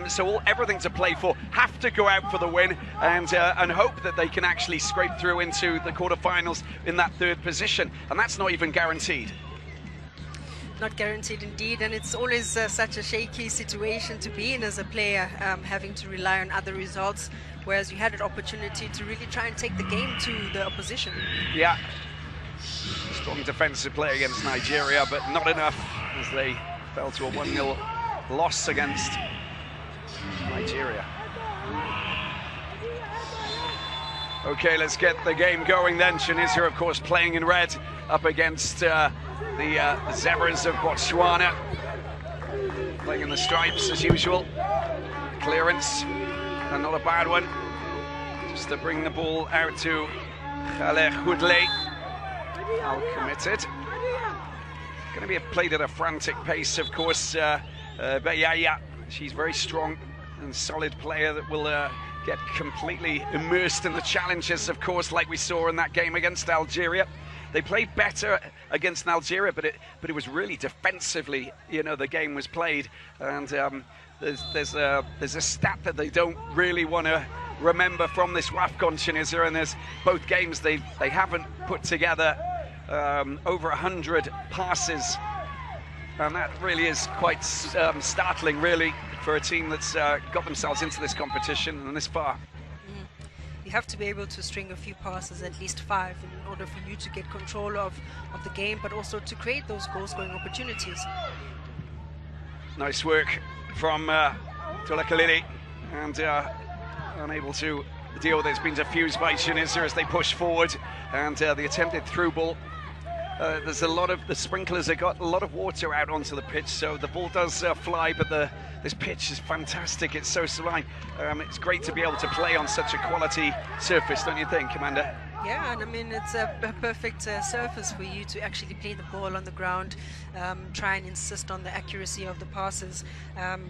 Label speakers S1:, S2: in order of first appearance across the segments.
S1: so everything to play for. Have to go out for the win and hope that they can actually scrape through into the quarterfinals in that third position, and that's not even guaranteed.
S2: Not guaranteed indeed, and it's always such a shaky situation to be in as a player, having to rely on other results, whereas you had an opportunity to really try and take the game to the opposition.
S1: Yeah, strong defensive play against Nigeria, but not enough as they fell to a 1-0 loss against Nigeria. Okay, let's get the game going then. Tunisia, of course, playing in red up against the Zebras of Botswana, playing in the stripes as usual. Clearance, and not a bad one, just to bring the ball out to Khaled Houdley. Well committed. Going to be played at a frantic pace, of course, but yeah, she's very strong and solid player that will get completely immersed in the challenges, of course, like we saw in that game against Algeria. They played better against Algeria, but it was really defensively, you know, the game was played. And there's a stat that they don't really want to remember from this WAFCON, Tunisia, and there's both games they haven't put together over 100 passes, and that really is quite startling, really, for a team that's got themselves into this competition and this far.
S2: You have to be able to string a few passes, at least 5, in order for you to get control of the game, but also to create those goal-scoring opportunities.
S1: Nice work from Tola Khalili, and unable to deal with it. It's been diffused by Tunisia as they push forward, and the attempted through ball. There's a lot of, the sprinklers have got a lot of water out onto the pitch, so the ball does fly, but this pitch is fantastic. It's so sublime. It's great to be able to play on such a quality surface, don't you think, Amanda?
S2: Yeah, and I mean, it's a perfect surface for you to actually play the ball on the ground, try and insist on the accuracy of the passes.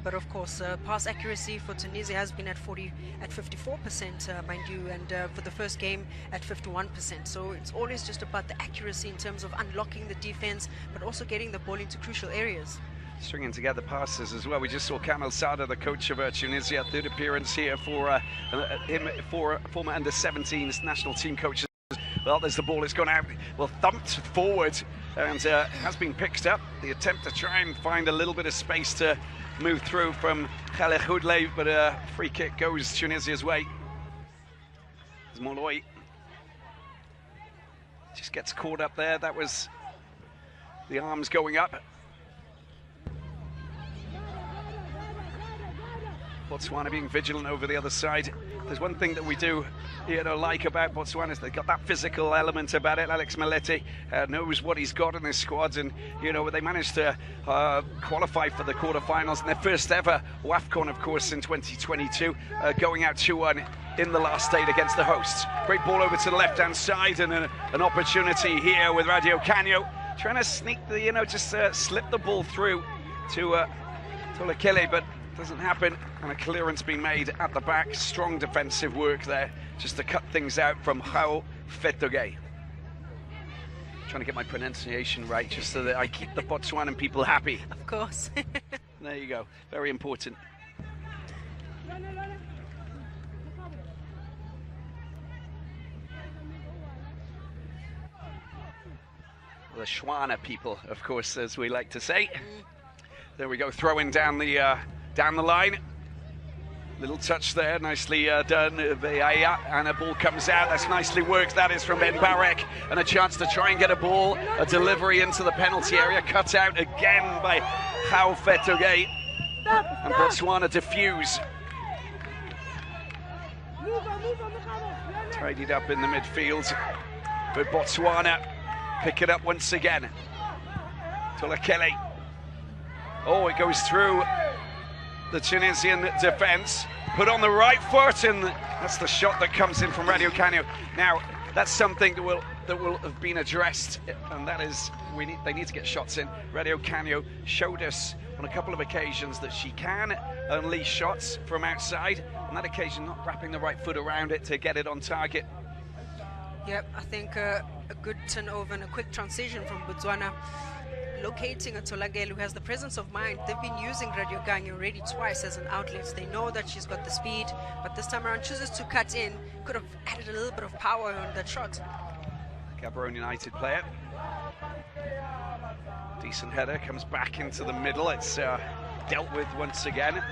S2: But of course, pass accuracy for Tunisia has been at 54%, mind you, and for the first game at 51%. So it's always just about the accuracy in terms of unlocking the defense, but also getting the ball into crucial areas.
S1: Stringing together passes as well. We just saw Kamel Sada, the coach of Tunisia, third appearance here for him, for former under-17s national team coach. Well, there's the ball, it's gone out, well, thumped forward, and has been picked up. The attempt to try and find a little bit of space to move through from Khaled Houdley, but a free kick goes Tunisia's way. As Molloy just gets caught up there. That was the arms going up. Botswana being vigilant over the other side. There's one thing that we do, you know, like about Botswana is they've got that physical element about it. Alex Maleti knows what he's got in his squad, and you know they managed to qualify for the quarterfinals in their first ever WAFCON, of course, in 2022, going out 2-1 in the last 8 against the hosts. Great ball over to the left-hand side, and an opportunity here with Radio Canio, trying to sneak the, you know, just slip the ball through to Tola Khalili, but doesn't happen, and a clearance being made at the back. Strong defensive work there, just to cut things out from Hao Fetoge. Trying to get my pronunciation right, just so that I keep the Botswanan people happy.
S2: Of course.
S1: There you go, very important. The Shwana people, of course, as we like to say. There we go, throwing down the line. Little touch there, nicely done. And a ball comes out. That's nicely worked. That is from Ben Barek. And a chance to try and get a ball, a delivery into the penalty area. Cut out again by Hao Fetoge. And Botswana diffuse. Tidied up in the midfield. But Botswana pick it up once again. Tola Khalili. Oh, it goes through the Tunisian defence, put on the right foot, and that's the shot that comes in from Radio Canio. Now, that's something that will have been addressed, and that is they need to get shots in. Radio Canio showed us on a couple of occasions that she can unleash shots from outside. On that occasion, not wrapping the right foot around it to get it on target.
S2: Yep, I think a good turnover and a quick transition from Botswana locating a Tolagel who has the presence of mind. They've been using Radio Gang already twice as an outlet. They know that she's got the speed, but this time around chooses to cut in. Could have added a little bit of power on that shot.
S1: Gaborone United player. Decent header, comes back into the middle. It's dealt with once again.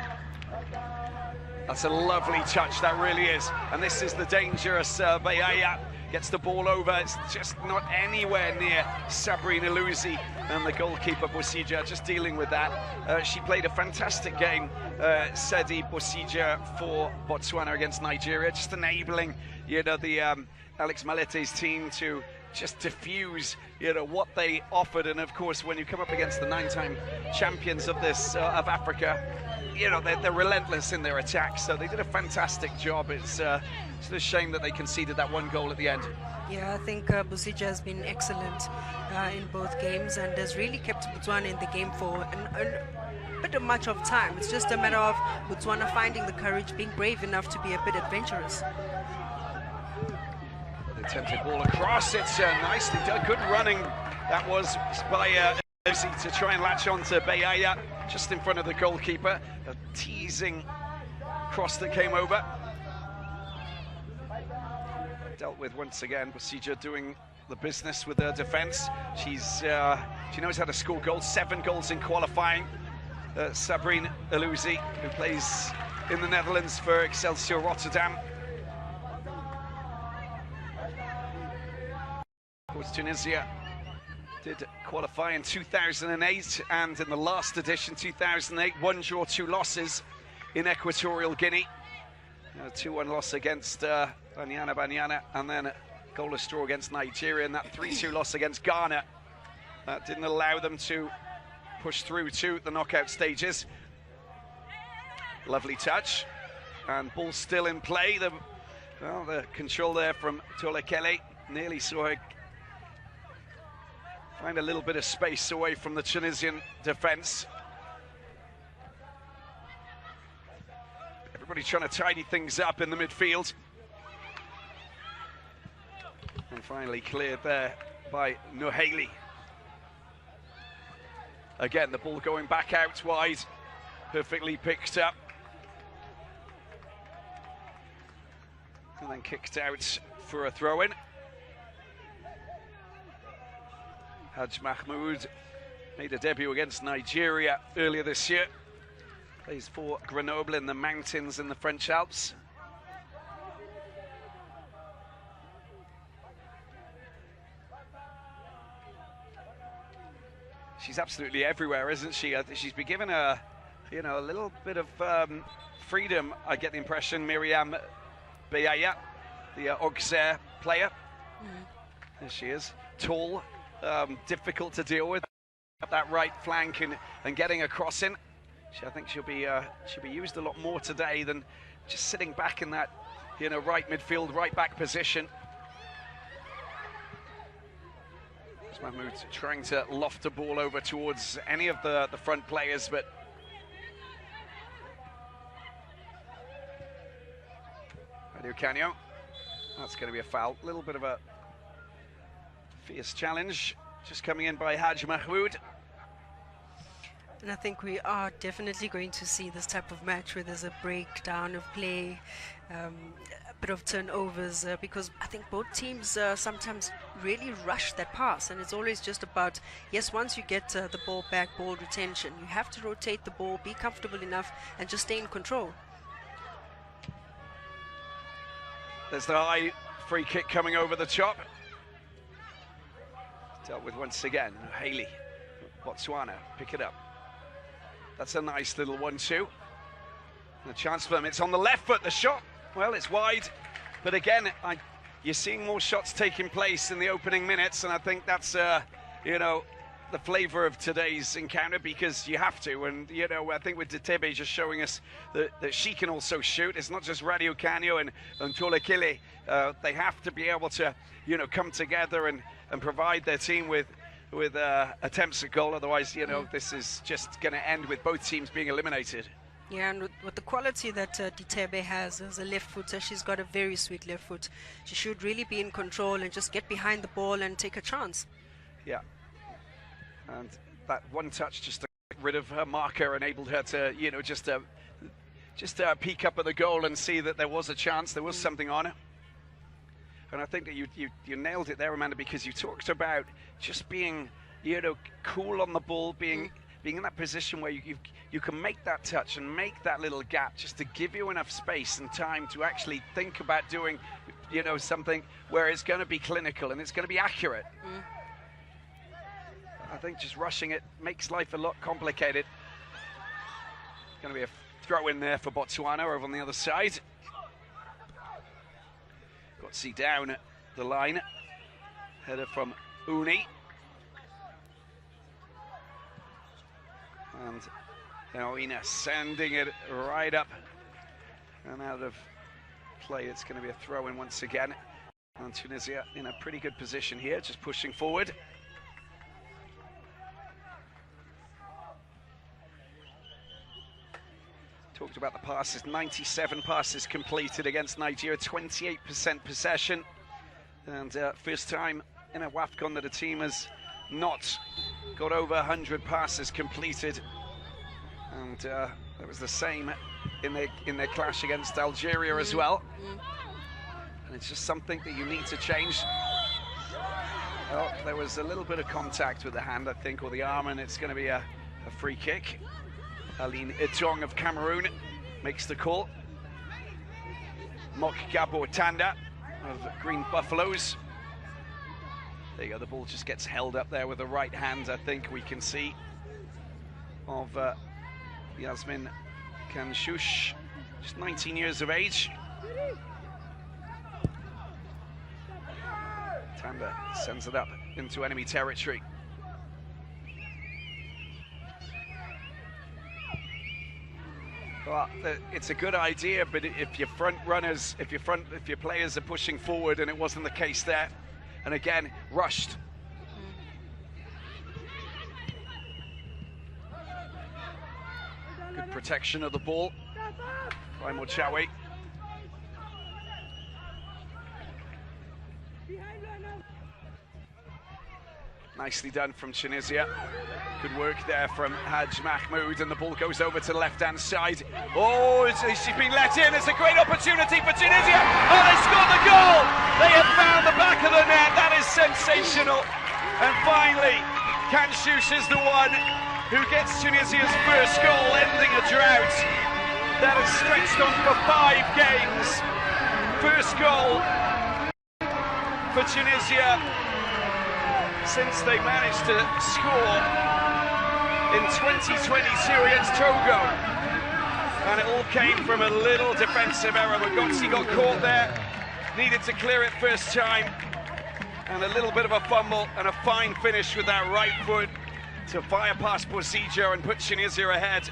S1: That's a lovely touch, that really is. And this is the dangerous Bayaya. Gets the ball over, it's just not anywhere near Sabrina Luzi, and the goalkeeper Bosija just dealing with that. She played a fantastic game, Sedi Bosija, for Botswana against Nigeria, just enabling, you know, the Alex Malete's team to just diffuse, you know, what they offered. And of course, when you come up against the 9-time champions of this of Africa, you know, they're relentless in their attacks, so they did a fantastic job. It's a shame that they conceded that one goal at the end.
S2: Yeah, I think Bosija has been excellent in both games and has really kept Botswana in the game for a bit of much of time. It's just a matter of Botswana finding the courage, being brave enough to be a bit adventurous.
S1: The attempted ball across, it's nicely done, good running. That was by to try and latch on to Bayaya, just in front of the goalkeeper. A teasing cross that came over. Dealt with once again. Bosija doing the business with her defence. She knows how to score goals. 7 goals in qualifying. Sabrina Alouzi, who plays in the Netherlands for Excelsior Rotterdam. Of course, Tunisia did qualify in 2008, and in the last edition, 2008, 1 draw, 2 losses in Equatorial Guinea. 2-1 loss against Banyana, and then a goalless draw against Nigeria, and that 3-2 loss against Ghana. That didn't allow them to push through to the knockout stages. Lovely touch, and ball still in play. The control there from Tolekele nearly saw her find a little bit of space away from the Tunisian defence. Everybody trying to tidy things up in the midfield. And finally cleared there by Noheli. Again, the ball going back out wide, perfectly picked up. And then kicked out for a throw-in. Haj Mahmoud made a debut against Nigeria earlier this year. Plays for Grenoble in the mountains in the French Alps. She's absolutely everywhere, isn't she? She's been given a little bit of freedom, I get the impression. Miriam Bayaya, the Auxerre player. There she is, tall. Difficult to deal with up that right flank and getting a cross in. I think she'll be used a lot more today than just sitting back in that, you know, right midfield, right back position. Mahmoud trying to loft a ball over towards any of the front players, but Radio Canio, that's going to be a foul. A little bit of a fierce challenge, just coming in by Haj Mahmoud.
S2: And I think we are definitely going to see this type of match where there's a breakdown of play, a bit of turnovers, because I think both teams sometimes really rush that pass, and it's always just about, yes, once you get the ball back, ball retention, you have to rotate the ball, be comfortable enough, and just stay in control.
S1: There's the high free kick coming over the top. Dealt with once again. Haley, Botswana, pick it up. That's a nice little 1-2. The chance for them. It's on the left foot. The shot, well, it's wide. But again, you're seeing more shots taking place in the opening minutes, and I think that's, you know, the flavour of today's encounter, because you have to. And, you know, I think with Ditebe just showing us that she can also shoot. It's not just Radio Canio and Tolekile. They have to be able to, you know, come together and provide their team with attempts at goal. Otherwise, you know, this is just going to end with both teams being eliminated.
S2: Yeah, and with the quality that Ditebe has as a left footer, she's got a very sweet left foot. She should really be in control and just get behind the ball and take a chance.
S1: Yeah. And that one touch just to get rid of her marker enabled her to, you know, just peek up at the goal and see that there was a chance, there was something on it. And I think that you nailed it there, Amanda, because you talked about just being, you know, cool on the ball, being in that position where you can make that touch and make that little gap just to give you enough space and time to actually think about doing, you know, something where it's going to be clinical and it's going to be accurate. I think just rushing it makes life a lot complicated. Going to be a throw in there for Botswana over on the other side. Got C down at the line. Header from Uni. And now Ina sending it right up and out of play. It's going to be a throw in once again. And Tunisia in a pretty good position here, just pushing forward. Talked about the passes, 97 passes completed against Nigeria, 28% possession. And first time in a WAFCON that a team has not got over 100 passes completed. And that was the same in their clash against Algeria as well. And it's just something that you need to change. Well, there was a little bit of contact with the hand, I think, or the arm, and it's going to be a free kick. Aline Itong of Cameroon makes the call. Mok Gabo Tanda of Green Buffaloes. There you go, the ball just gets held up there with the right hand, I think we can see, of Yasmin Kanshush, just 19 years of age. Tanda sends it up into enemy territory. Well, it's a good idea, but if your front runners, if your players are pushing forward, and it wasn't the case there, and again rushed. Good protection of the ball by Mochawi. Nicely done from Tunisia. Good work there from Haj Mahmoud, and the ball goes over to the left-hand side. Oh, she's been let in. It's a great opportunity for Tunisia. Oh, they scored the goal. They have found the back of the net. That is sensational. And finally, Kanshush is the one who gets Tunisia's first goal, ending a drought that has stretched on for 5 games. First goal for Tunisia since they managed to score in 2022 against Togo. And it all came from a little defensive error. Magotsi got caught there, needed to clear it first time, and a little bit of a fumble and a fine finish with that right foot to fire past Bozija and put Tunisia ahead.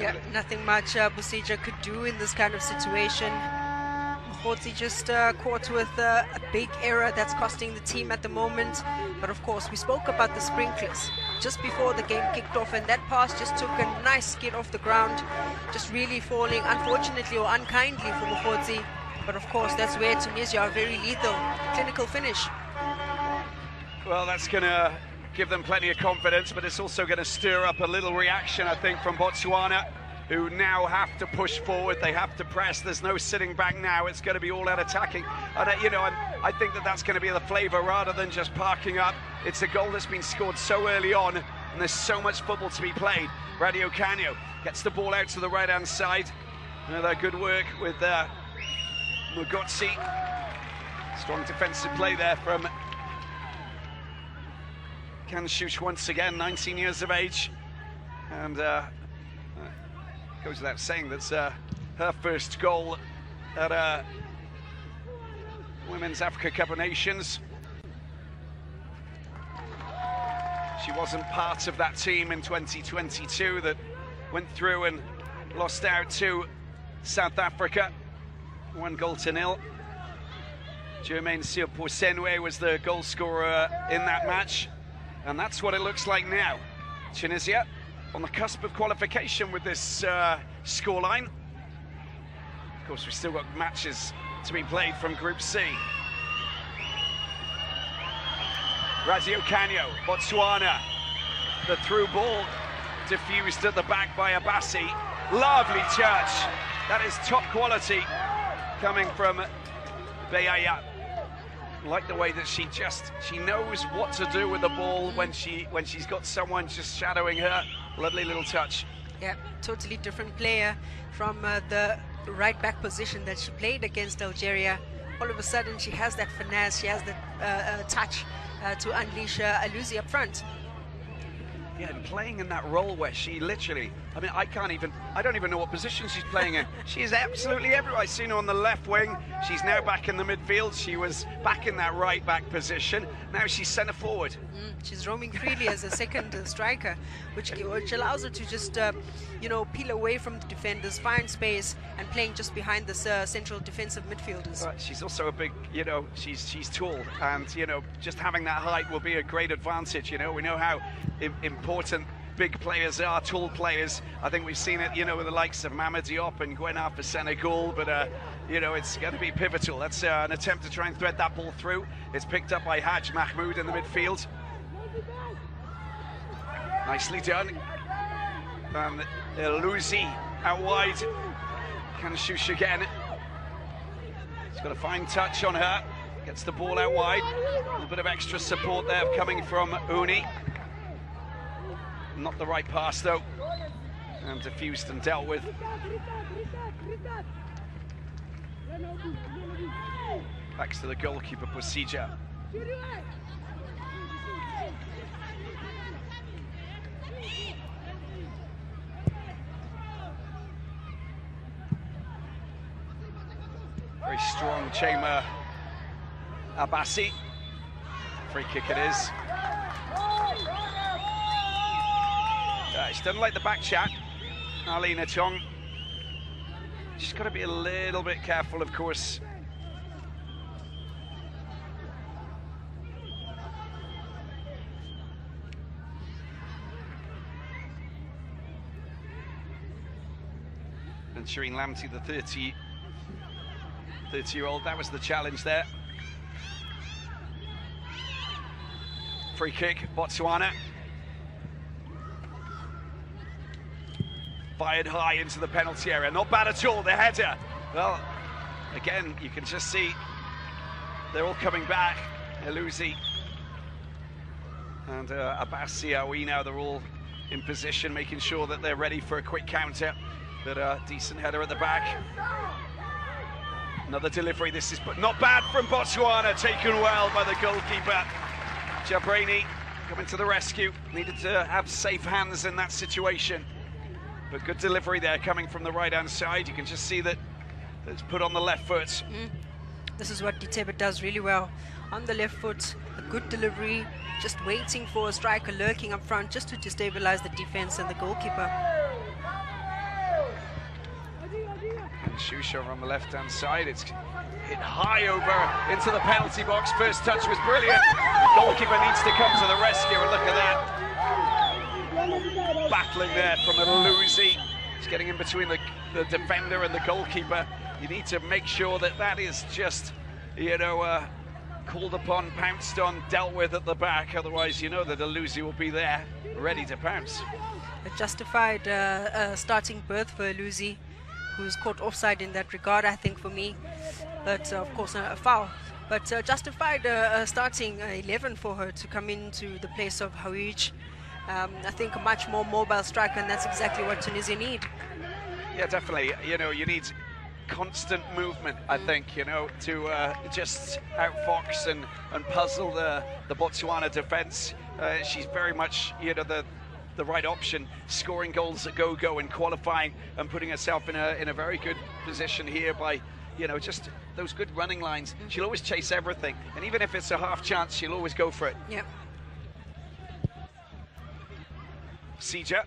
S2: Yeah, nothing much Bozija could do in this kind of situation. Mkhotsi just caught with a big error that's costing the team at the moment. But of course, we spoke about the sprinklers just before the game kicked off, and that pass just took a nice skid off the ground, just really falling, unfortunately or unkindly, for Mkhotsi. But of course, that's where Tunisia are very lethal. Clinical finish.
S1: Well, that's going to give them plenty of confidence, but it's also going to stir up a little reaction, I think, from Botswana, who now have to push forward. They have to press. There's no sitting back now. It's going to be all out attacking. And, you know, I think that that's going to be the flavour rather than just parking up. It's a goal that's been scored so early on, and there's so much football to be played. Radio Canio gets the ball out to the right-hand side. Another good work with Magotsi. Strong defensive play there from Kanshush once again, 19 years of age. And goes without saying that's her first goal at Women's Africa Cup of Nations. She wasn't part of that team in 2022 that went through and lost out to South Africa, 1-0. Jermaine Sirposenwe was the goal scorer in that match, and that's what it looks like now. Tunisia on the cusp of qualification with this scoreline. Of course, we've still got matches to be played from Group C. Razio Canyo, Botswana. The through ball diffused at the back by Abassi. Lovely touch. That is top quality coming from Beaya. Like the way that she knows what to do with the ball when she's got someone just shadowing her. Lovely little touch.
S2: Yeah, totally different player from the right back position that she played against Algeria. All of a sudden she has that finesse, she has that touch to unleash Aluzi up front.
S1: Yeah, and playing in that role where she literally, I mean, I don't even know what position she's playing in. She is absolutely everywhere. I've seen her on the left wing. She's now back in the midfield. She was back in that right back position. Now she's centre forward.
S2: She's roaming freely as a second striker, which allows her to just, peel away from the defenders, find space, and playing just behind the central defensive midfielders.
S1: But she's also a big, she's tall, and, just having that height will be a great advantage. We know how important big players are, tall players. I think we've seen it, with the likes of Mama Diop and Gwenar for Senegal, but, it's going to be pivotal. That's an attempt to try and thread that ball through. It's picked up by Haj Mahmoud in the midfield. Nicely done. And Luzi out wide. Can shush again. He's got a fine touch on her. Gets the ball out wide. A little bit of extra support there coming from Uni. Not the right pass though. And diffused and dealt with. Back to the goalkeeper, Posija. Very strong Chema Abassi. Free kick it is. She doesn't like the back chat, Alina Chong. She's got to be a little bit careful, of course. And Shireen Lamti, the 30-year-old, that was the challenge there. Free kick, Botswana. Fired high into the penalty area. Not bad at all, the header. Well, again, you can just see they're all coming back. Eluzi and Abassi, Aoui now, they're all in position, making sure that they're ready for a quick counter. But a decent header at the back. Another delivery, this is not bad from Botswana, taken well by the goalkeeper. Jabraini coming to the rescue. Needed to have safe hands in that situation. But good delivery there coming from the right-hand side. You can just see that it's put on the left foot.
S2: This is what Ditebe does really well. On the left foot, a good delivery, just waiting for a striker lurking up front just to destabilize the defense and the goalkeeper.
S1: And Shusha on the left-hand side. It's hit high over into the penalty box. First touch was brilliant. The goalkeeper needs to come to the rescue, and look at that. Battling there from Aluzi. He's getting in between the defender and the goalkeeper. You need to make sure that that is just, called upon, pounced on, dealt with at the back. Otherwise, you know that Aluzi will be there, ready to pounce.
S2: A justified starting berth for Aluzi, who's caught offside in that regard, I think, for me. But, of course, a foul. But justified starting 11 for her to come into the place of Hawij. I think a much more mobile striker, and that's exactly what Tunisia need.
S1: Yeah, definitely. You need constant movement, I think, to just outfox and puzzle the Botswana defence. She's very much, the right option, scoring goals at go-go and qualifying and putting herself in a very good position here by, just those good running lines. She'll always chase everything, and even if it's a half chance, she'll always go for it.
S2: Yep.
S1: Sija.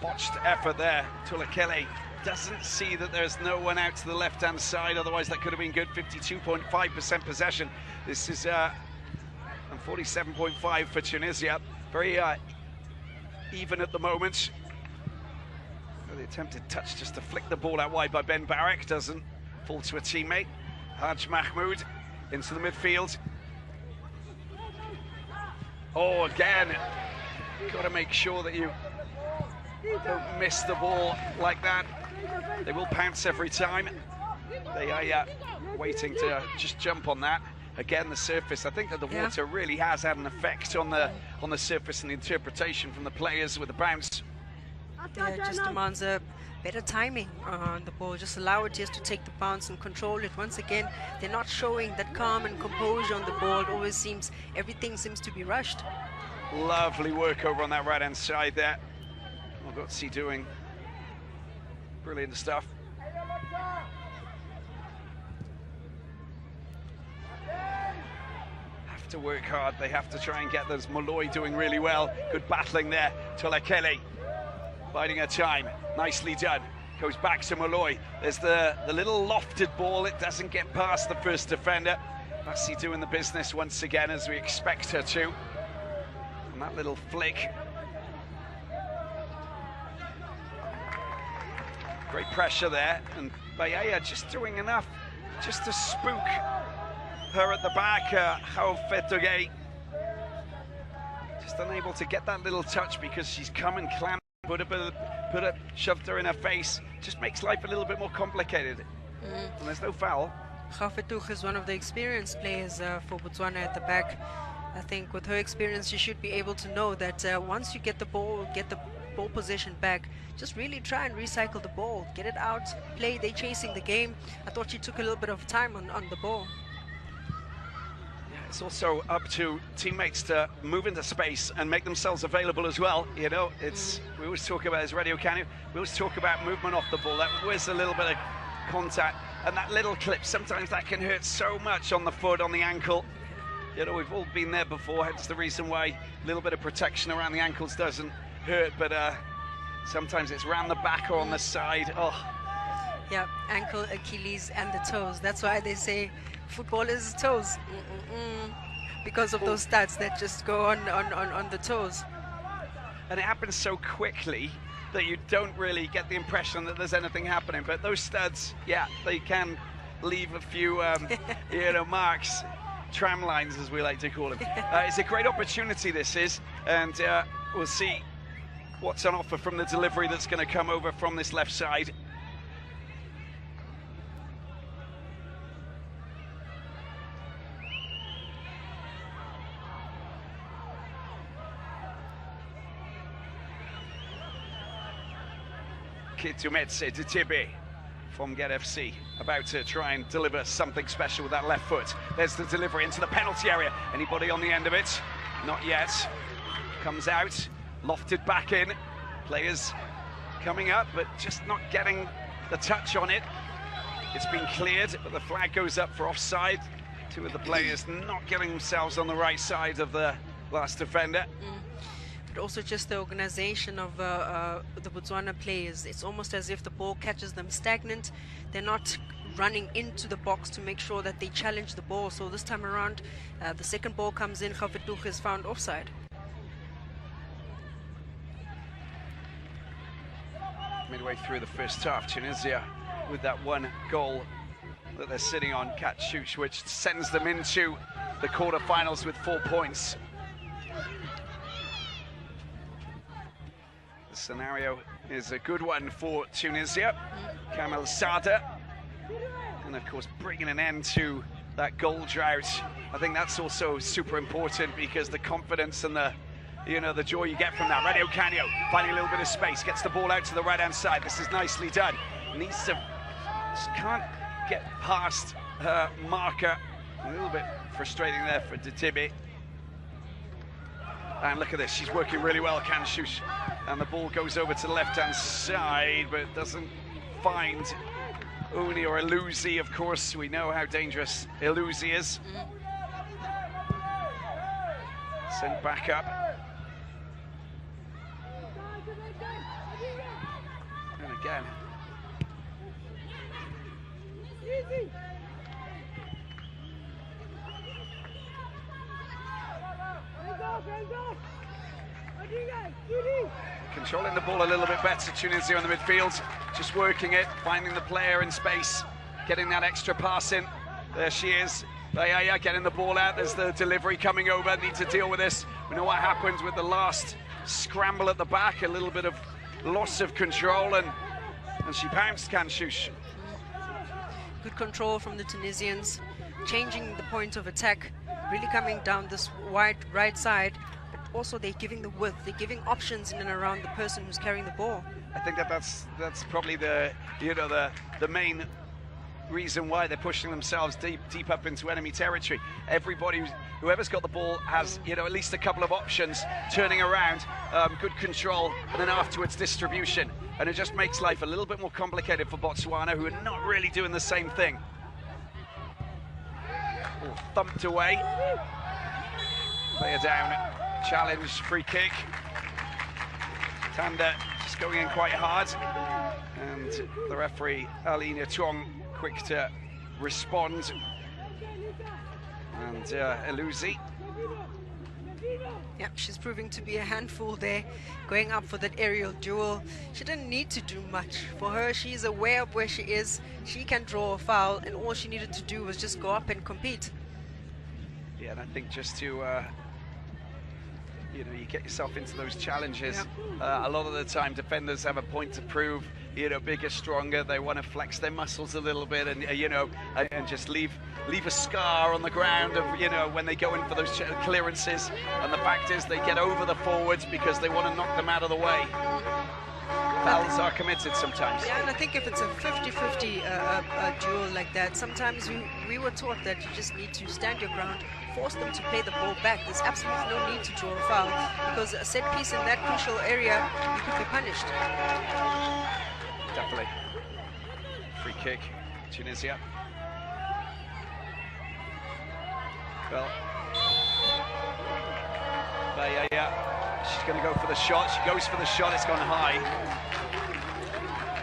S1: Botched effort there. Tulakele doesn't see that there's no one out to the left-hand side, otherwise that could have been good. 52.5% possession. This is 47.5 for Tunisia. Very even at the moment. The attempted touch just to flick the ball out wide by Ben Barrack doesn't fall to a teammate. Haj Mahmoud into the midfield. Oh, again, got to make sure that you don't miss the ball like that. They will pounce every time. They are waiting to just jump on that. Again, the surface, I think that the water really has had an effect on the surface and the interpretation from the players with the bounce.
S2: Yeah, it just demands a better timing on the ball. Just allow it just to take the bounce and control it. Once again, they're not showing that calm and composure on the ball. It always seems, everything seems to be rushed.
S1: Lovely work over on that right-hand side there. Ogotsi doing brilliant stuff. Have to work hard. They have to try and get those. Molloy doing really well. Good battling there. Tolakele biding her time. Nicely done. Goes back to Molloy. There's the little lofted ball. It doesn't get past the first defender. Bassi doing the business once again, as we expect her to. And that little flick. Great pressure there, and Bayaya just doing enough just to spook her at the back. Haofetoge just unable to get that little touch because she's come and clamped, shoved her in her face. Just makes life a little bit more complicated. And there's no foul.
S2: Haofetoge is one of the experienced players for Botswana at the back. I think with her experience, she should be able to know that once you get the ball possession back, just really try and recycle the ball, get it out, play. They're chasing the game. I thought she took a little bit of time on the ball.
S1: Yeah, it's also up to teammates to move into space and make themselves available as well. You know, it's we always talk about, as Radio Kanu, we always talk about movement off the ball. That was a little bit of contact, and that little clip, sometimes that can hurt so much on the foot, on the ankle. You know, we've all been there before, hence the reason why a little bit of protection around the ankles doesn't hurt, but sometimes it's around the back or on the side. Oh.
S2: Yeah, ankle, Achilles, and the toes. That's why they say football is toes. Because of those studs that just go on the toes.
S1: And it happens so quickly that you don't really get the impression that there's anything happening. But those studs, yeah, they can leave a few, you know, marks. Tram lines, as we like to call them. It's a great opportunity, this is, and we'll see what's on offer from the delivery that's going to come over from this left side. Kitumetse Ditibe from Get FC, about to try and deliver something special with that left foot. There's the delivery into the penalty area. Anybody on the end of it? Not yet. Comes out, lofted back in. Players coming up, but just not getting the touch on it. It's been cleared, but the flag goes up for offside. Two of the players not getting themselves on the right side of the last defender.
S2: But also just the organization of the Botswana players. It's almost as if the ball catches them stagnant. They're not running into the box to make sure that they challenge the ball. So this time around, the second ball comes in, Haofetoge is found offside.
S1: Midway through the first half, Tunisia with that one goal that they're sitting on, catch shoots, which sends them into the quarterfinals with 4 points. The scenario is a good one for Tunisia. Kamel Sada, and of course bringing an end to that goal drought. I think that's also super important, because the confidence and the, you know, the joy you get from that. Radio Canio finding a little bit of space, gets the ball out to the right hand side. This is nicely done. Needs to, just can't get past her marker. A little bit frustrating there for Ditibe. And look at this, she's working really well, Kanshush. And the ball goes over to the left-hand side, but doesn't find Uni or Ilusi. Of course, we know how dangerous Ilusi is. Sent back up. And again. Controlling the ball a little bit better, Tunisia in the midfield, just working it, finding the player in space, getting that extra pass in. There she is, Bayaya getting the ball out, there's the delivery coming over, need to deal with this. We know what happens with the last scramble at the back, a little bit of loss of control, and she bounced, Kanshush.
S2: Good control from the Tunisians, changing the point of attack, really coming down this wide right side, but also they're giving the width, they're giving options in and around the person who's carrying the ball.
S1: I think that's probably the main reason why they're pushing themselves deep up into enemy territory. Whoever's got the ball has at least a couple of options, turning around, good control, and then afterwards distribution, and it just makes life a little bit more complicated for Botswana, who are not really doing the same thing. All thumped away. Player down. Challenge, free kick. Tanda just going in quite hard, and the referee Alina Tuong quick to respond. And Eluzi.
S2: Yeah, she's proving to be a handful there, going up for that aerial duel. She didn't need to do much. For her, she's aware of where she is. She can draw a foul, and all she needed to do was just go up and compete.
S1: Yeah, and I think just to you get yourself into those challenges. A lot of the time, defenders have a point to prove. Bigger, stronger. They want to flex their muscles a little bit, and and just leave a scar on the ground of when they go in for those clearances. And the fact is, they get over the forwards because they want to knock them out of the way. Fouls are committed sometimes.
S2: Yeah, and I think if it's a 50-50 duel like that, sometimes we were taught that you just need to stand your ground, force them to play the ball back. There's absolutely no need to draw a foul, because a set piece in that crucial area, you could be punished.
S1: Definitely. Free kick, Tunisia. Well, she's going to go for the shot. She goes for the shot. It's gone high.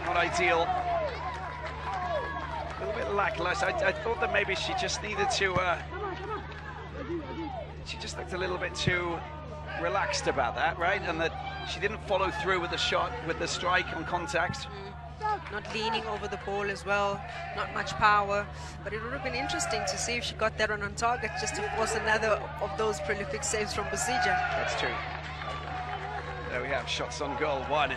S1: Not ideal. A little bit lackluster. I thought that maybe she just needed to. She just looked a little bit too relaxed about that, right? And that she didn't follow through with the shot, with the strike on contact.
S2: Not leaning over the ball as well, not much power, but it would have been interesting to see if she got that on target, just to force another of those prolific saves from Basija.
S1: That's true. There we have shots on goal, one.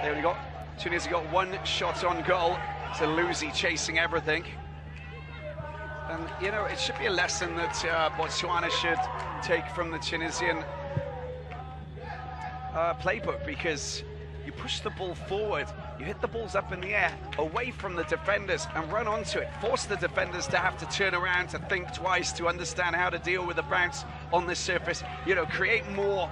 S1: They only got, Tunisia got one shot on goal. It's Eluzi chasing everything. And it should be a lesson that Botswana should take from the Tunisian playbook, because you push the ball forward, you hit the balls up in the air, away from the defenders, and run onto it. Force the defenders to have to turn around, to think twice, to understand how to deal with the bounce on this surface. Create more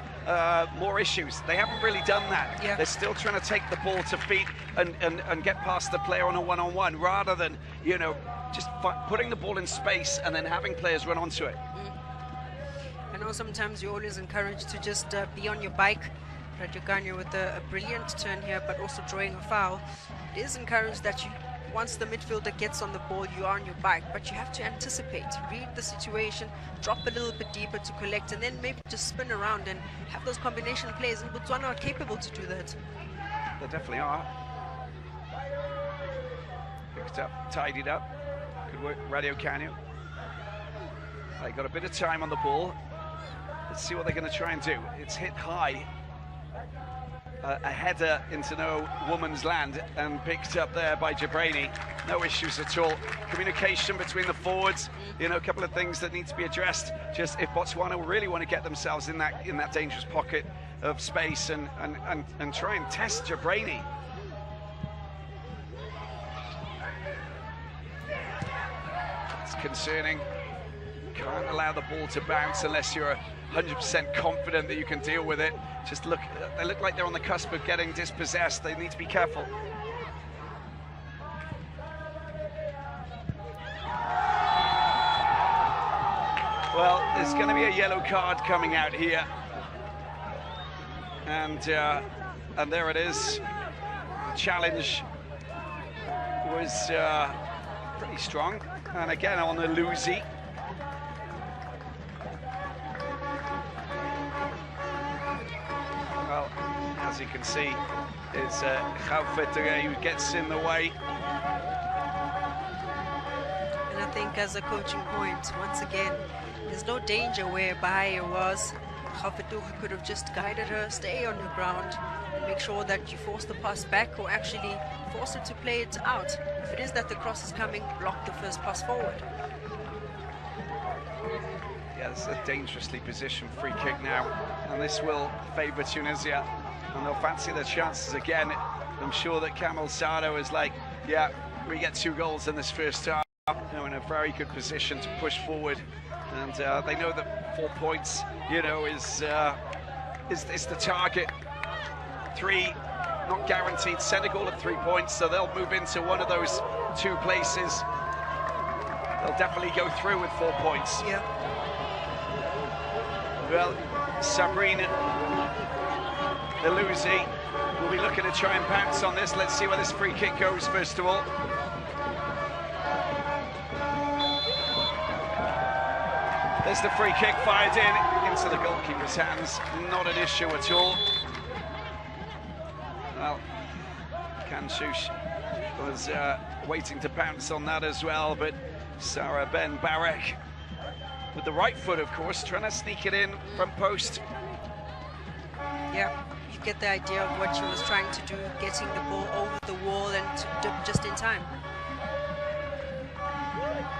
S1: issues. They haven't really done that.
S2: Yeah.
S1: They're still trying to take the ball to feet and get past the player on a one-on-one, rather than, just putting the ball in space and then having players run onto it.
S2: I know sometimes you're always encouraged to just be on your bike. Rajaganya with a brilliant turn here, but also drawing a foul. It is encouraged that once the midfielder gets on the ball, you are on your bike, but you have to anticipate, read the situation, drop a little bit deeper to collect, and then maybe just spin around and have those combination plays. And Botswana are capable to do that.
S1: They definitely are. Picked up, tidied up. Good work, Radio Canyon. They got a bit of time on the ball. Let's see what they're going to try and do. It's hit high. A header into no woman's land, and picked up there by Jabraini. No issues at all. Communication between the forwards, a couple of things that need to be addressed. Just if Botswana really want to get themselves in that dangerous pocket of space and try and test Jabraini. It's concerning. Can't allow the ball to bounce unless you're 100% confident that you can deal with it. They look like they're on the cusp of getting dispossessed. They need to be careful. Well, there's going to be a yellow card coming out here, and there it is. The challenge was pretty strong, and again on Eluzi. Well, as you can see, it's Gaufetere who gets in the way.
S2: And I think as a coaching point, once again, There's no danger where Bahia was. Khafetuga could have just guided her, stay on the ground, and make sure that you force the pass back or actually force her to play it out. If it is that the cross is coming, block the first pass forward.
S1: Yeah, this is a dangerously positioned free kick now, and this will favour Tunisia, and they'll fancy their chances again. I'm sure that Kamal Sado is like, yeah, we get 2 goals in this first half. You know, in a very good position to push forward, and they know that 4 points, you know, is the target. 3 not guaranteed. Senegal at 3 points, so they'll move into one of those 2 places. They'll definitely go through with 4 points.
S2: Yeah.
S1: Well, Sabrina Eluzi will be looking to try and pounce on this. Let's see where this free kick goes first of all. There's the free kick fired in into the goalkeeper's hands. Not an issue at all. Well, Kanshush was waiting to pounce on that as well, but Sarah Ben Barek with the right foot, of course, trying to sneak it in front post.
S2: Yeah, you get the idea of what she was trying to do, getting the ball over the wall and to dip just in time.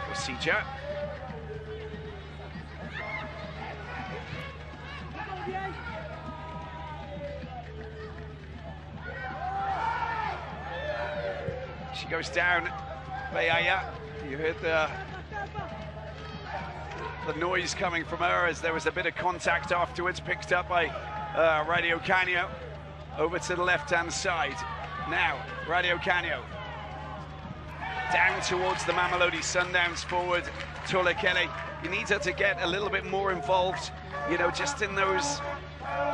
S1: Procedure. She goes down, Bayaya. You heard the noise coming from her as there was a bit of contact afterwards, picked up by Radio Canio. Over to the left-hand side. Now, Radio Canio. Down towards the Mamelodi Sundowns forward, Tola Kelly. You need her to get a little bit more involved, you know, just in those,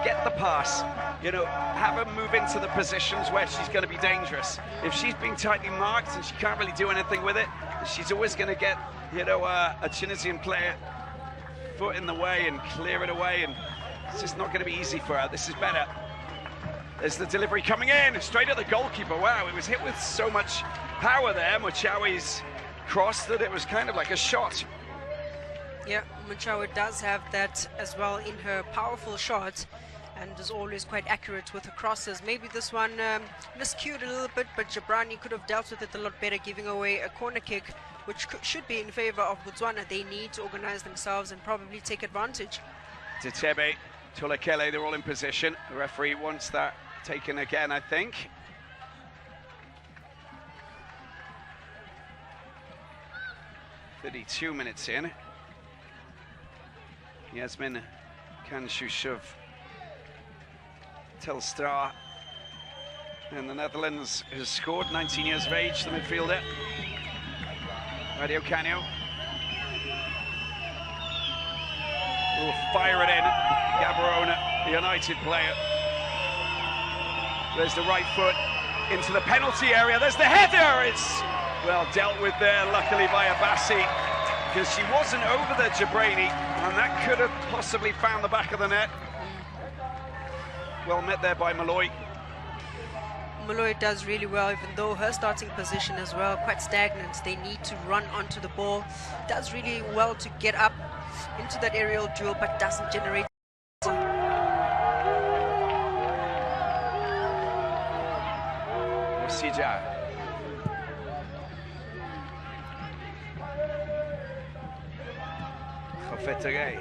S1: get the pass, you know, have her move into the positions where she's going to be dangerous. If she's being tightly marked and she can't really do anything with it, she's always going to get, you know, a Tunisian player foot in the way and clear it away, and it's just not going to be easy for her. This is better. There's the delivery coming in, straight at the goalkeeper. Wow, it was hit with so much power there, Mochawi's cross, that it was kind of like a shot.
S2: Yeah, Mochawi does have that as well in her powerful shot, and is always quite accurate with her crosses. Maybe this one miscued a little bit, but Jabrani could have dealt with it a lot better, giving away a corner kick, which should be in favor of Botswana. They need to organize themselves and probably take advantage.
S1: Titebe, Tulakele, they're all in position. The referee wants that taken again, I think. "32 minutes in. Yasmin Kanshushov, Telstar, and the Netherlands has scored, 19 years of age, the midfielder. Radio Canio will fire it in. Gaborone, the United player. There's the right foot into the penalty area. There's the header. It's well dealt with there, luckily by Abassi, because she wasn't over the Jabrani, and that could have possibly found the back of the net. Well met there by Malloy.
S2: Malloy does really well, even though her starting position as well, quite stagnant. They need to run onto the ball. Does really well to get up into that aerial duel, but doesn't generate.
S1: Sija. Khafetuga.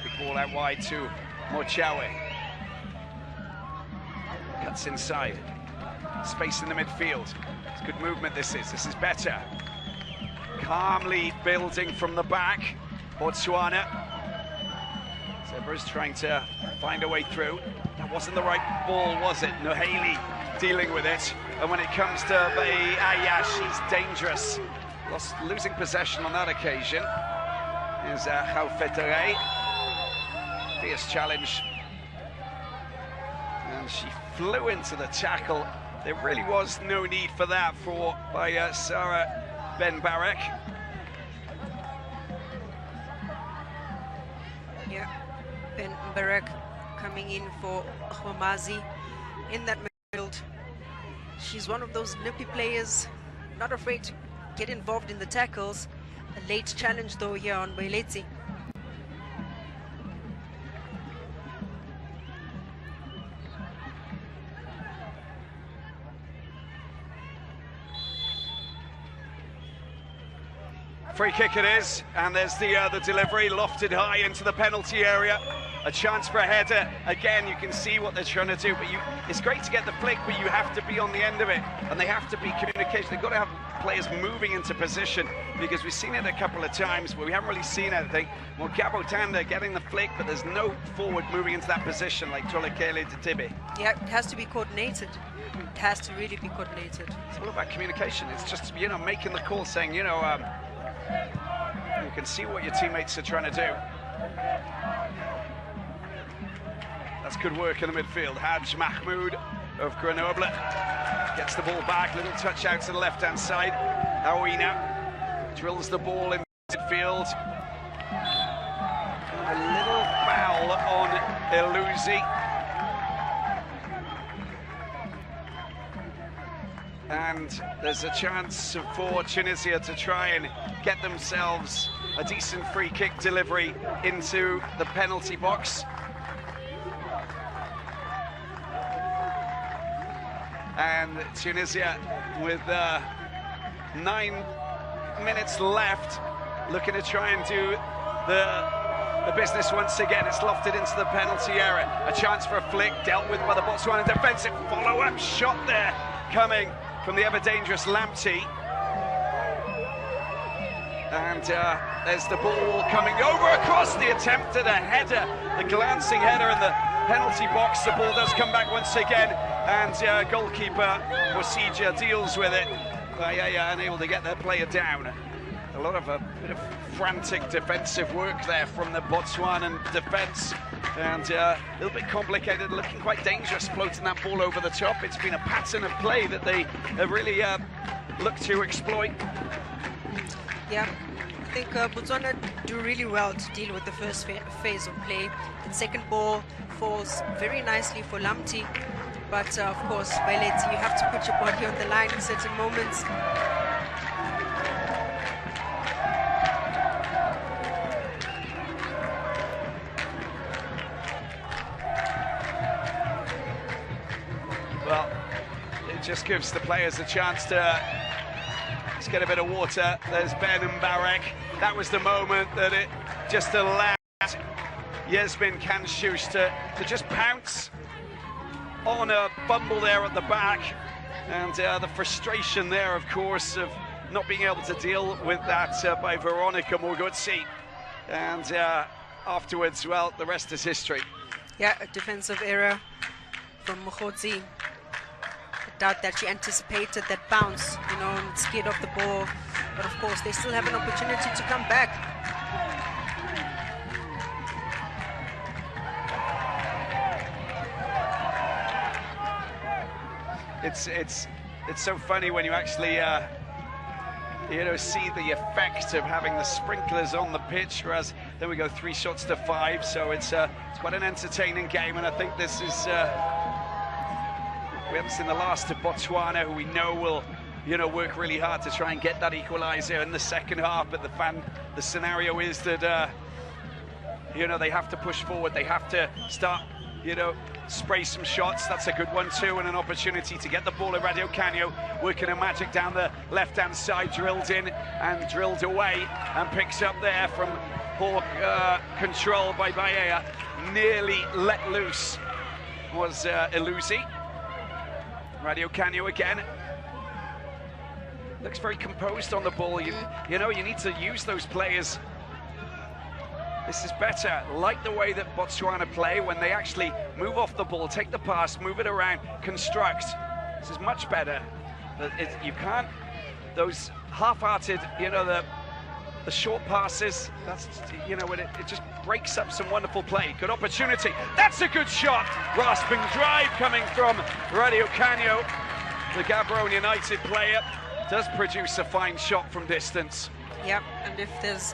S1: Big ball out wide to Mochawe. Cuts inside. Space in the midfield. It's good movement this is. This is better. Calmly building from the back. Botswana. Zebra's trying to find a way through. That wasn't the right ball, was it? Noheli dealing with it. And when it comes to Bayaya, she's dangerous. Losing possession on that occasion is Khafetuga. Fierce challenge. And she flew into the tackle. There really was no need for that by Sarah Ben Barek.
S2: Yeah, Ben Barek coming in for Khwamazi in that midfield. She's one of those nippy players, not afraid to get involved in the tackles, A late challenge though here on Boeletsi.
S1: Free kick it is, and there's the delivery lofted high into the penalty area. A chance for a header. Again, you can see what they're trying to do, but it's great to get the flick, but you have to be on the end of it, and they have to be communication. They've got to have players moving into position, because we've seen it a couple of times, but we haven't really seen anything. Well, Gabotanda getting the flick, but there's no forward moving into that position like Tolekele Tibi.
S2: Yeah, it has to be coordinated. It has to really be coordinated.
S1: It's all about communication. It's just, you know, making the call, saying, you know, you can see what your teammates are trying to do. That's good work in the midfield. Haj Mahmoud of Grenoble gets the ball back, little touch out to the left-hand side. Awina drills the ball in midfield. A little foul on Elusi. And there's a chance for Tunisia to try and get themselves a decent free kick delivery into the penalty box. And Tunisia, with 9 minutes left, looking to try and do the business once again. It's lofted into the penalty area. A chance for a flick, dealt with by the Botswana defensive follow-up shot there, coming from the ever-dangerous Lamptey. And there's the ball coming over across, the attempt at a header, the glancing header in the penalty box. The ball does come back once again, and goalkeeper Osija deals with it. Unable to get their player down. A bit of frantic defensive work there from the Botswanan defence, and a little bit complicated, looking quite dangerous, floating that ball over the top. It's been a pattern of play that they have really looked to exploit.
S2: Yeah, I think Botswana do really well to deal with the first phase of play. The second ball falls very nicely for Lamptey, but of course, Boeletsi, you have to put your body on the line in certain moments.
S1: Well, it just gives the players a chance to just get a bit of water. There's Ben and Barek. That was the moment that it just allowed Yasmin Kanshus to just pounce on a bumble there at the back. And the frustration there, of course, of not being able to deal with that by Veronica Morguzzi. And afterwards, well, the rest is history.
S2: Yeah, a defensive error from Morguzzi. I doubt that she anticipated that bounce, you know, and scared off the ball. But of course, they still have an opportunity to come back.
S1: It's so funny when you actually see the effect of having the sprinklers on the pitch, whereas then we go 3 shots to 5. So it's quite an entertaining game, and I think this is we haven't seen the last of Botswana, who we know will work really hard to try and get that equaliser in the second half. But the scenario is that they have to push forward, they have to start spray some shots. That's a good one too, and an opportunity to get the ball at Radio Canyo, working a magic down the left-hand side, drilled in and drilled away, and picks up there from poor control by Baea. Nearly let loose was Elusi. Radio Canyo again. Looks very composed on the ball. You need to use those players. This is better. Like the way that Botswana play when they actually move off the ball, take the pass, move it around, construct. This is much better. But you can't, those half-hearted, the short passes, that's, when it just breaks up some wonderful play. Good opportunity. That's a good shot. Rasping drive coming from Radio Canyo. The Gaborone United player does produce a fine shot from distance.
S2: Yeah, and if there's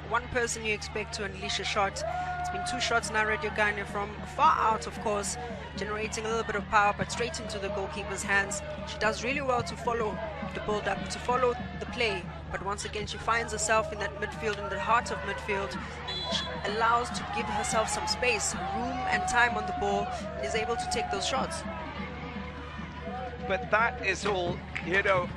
S2: one person you expect to unleash a shot, it's been 2 shots now. Radio Canyo from far out, of course, generating a little bit of power, but straight into the goalkeeper's hands. She does really well to follow the build-up, to follow the play but once again she finds herself in that midfield, in the heart of midfield, and she allows to give herself some space, room and time on the ball, and is able to take those shots.
S1: But that is all, you know,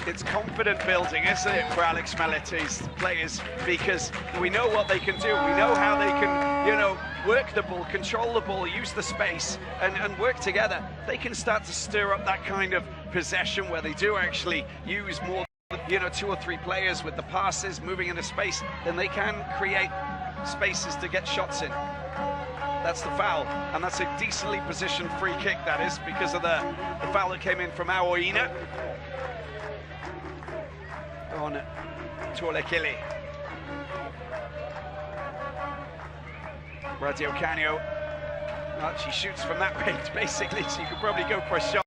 S1: it's confident building, isn't it, for Alex Malete's players? Because we know what they can do. We know how they can, you know, work the ball, control the ball, use the space, and work together. They can start to stir up that kind of possession where they do actually use more, you know, 2 or 3 players with the passes, moving into space, then they can create spaces to get shots in. That's the foul, and that's a decently positioned free kick, that is, because of the foul that came in from Aoina on Tuolekile. Radio Canio, well, she shoots from that range, basically, so you could probably go for a shot.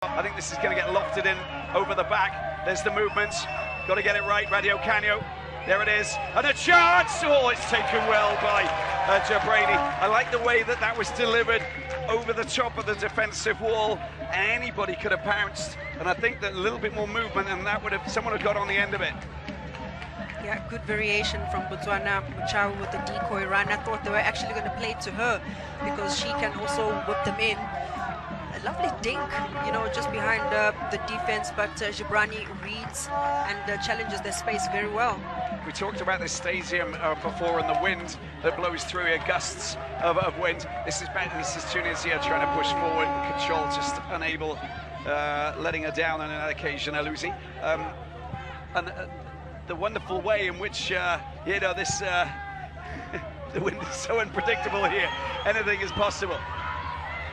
S1: I think this is going to get lofted in over the back. There's the movements, got to get it right, Radio Canio. There it is, and a chance! Oh, it's taken well by Jabrani. I like the way that was delivered over the top of the defensive wall. Anybody could have pounced, and I think that a little bit more movement, and that would have, someone would have got on the end of it.
S2: Yeah, good variation from Botswana. Muchawa with the decoy run. I thought they were actually going to play to her because she can also whip them in. A lovely dink, you know, just behind the defense, but Jabrani reads and challenges their space very well.
S1: We talked about this stadium before, and the wind that blows through here, gusts of wind. This is Tunisia trying to push forward, control, just unable, letting her down on an occasion, Aluzi. And the wonderful way in which, you know, this the wind is so unpredictable here. Anything is possible.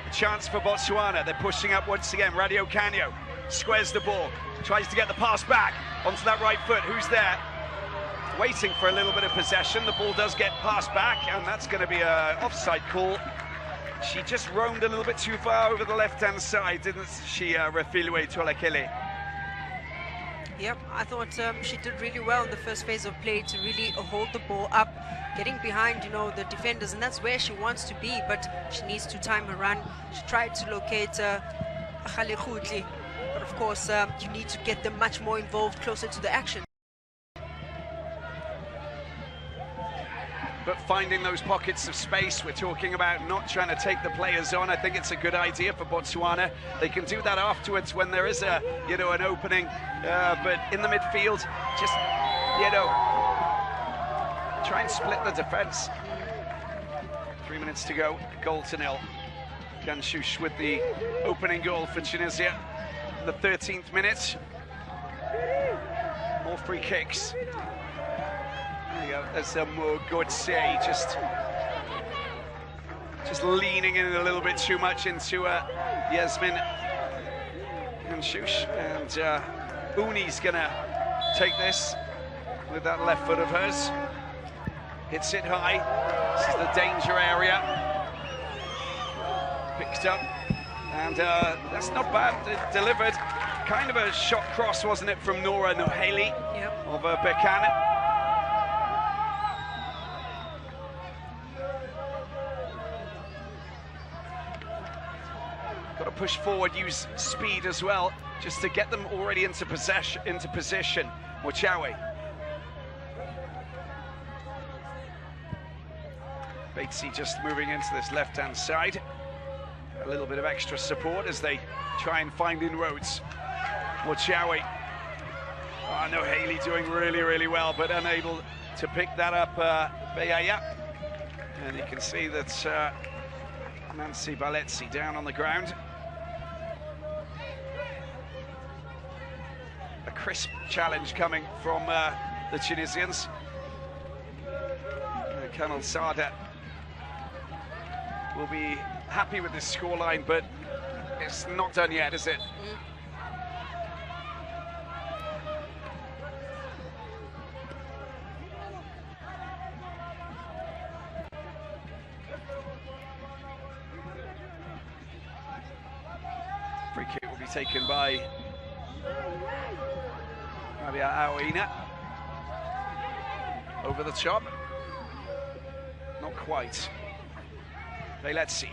S1: A chance for Botswana. They're pushing up once again. Radio Canio squares the ball, tries to get the pass back onto that right foot. Who's there? Waiting for a little bit of possession. The ball does get passed back, and that's going to be an offside call. She just roamed a little bit too far over the left-hand side, didn't she, Refilwe Tuolekile?
S2: Yep, I thought she did really well in the first phase of play to really hold the ball up, getting behind, you know, the defenders, and that's where she wants to be, but she needs to time her run. She tried to locate Khale Khutli, but of course you need to get them much more involved, closer to the action.
S1: But finding those pockets of space, we're talking about not trying to take the players on. I think it's a good idea for Botswana. They can do that afterwards when there is a, you know, an opening. But in the midfield, just, you know, try and split the defense. 3 minutes to go, 0-0. Ganshush with the opening goal for Tunisia in the 13th minute. More free kicks. There you go, there's a more good say, just leaning in a little bit too much into Yasmin Ganshush, and Uni's gonna take this with that left foot of hers. Hits it high, this is the danger area. Picked up, and that's not bad, delivered. Kind of a shot cross, wasn't it, from Nora Noheli of Bekan. Got to push forward, use speed as well, just to get them already into position. Mochawe. Batesy just moving into this left-hand side. A little bit of extra support as they try and find inroads. Mochawe. Oh, no, Haley doing really, really well, but unable to pick that up, Beaya. And you can see that Nancy Baletsi down on the ground. A crisp challenge coming from the Tunisians. Kanal Sada will be happy with this scoreline, but it's not done yet, is it? Free kick will be taken by Rabia Aoina. Over the top. Not quite. Let's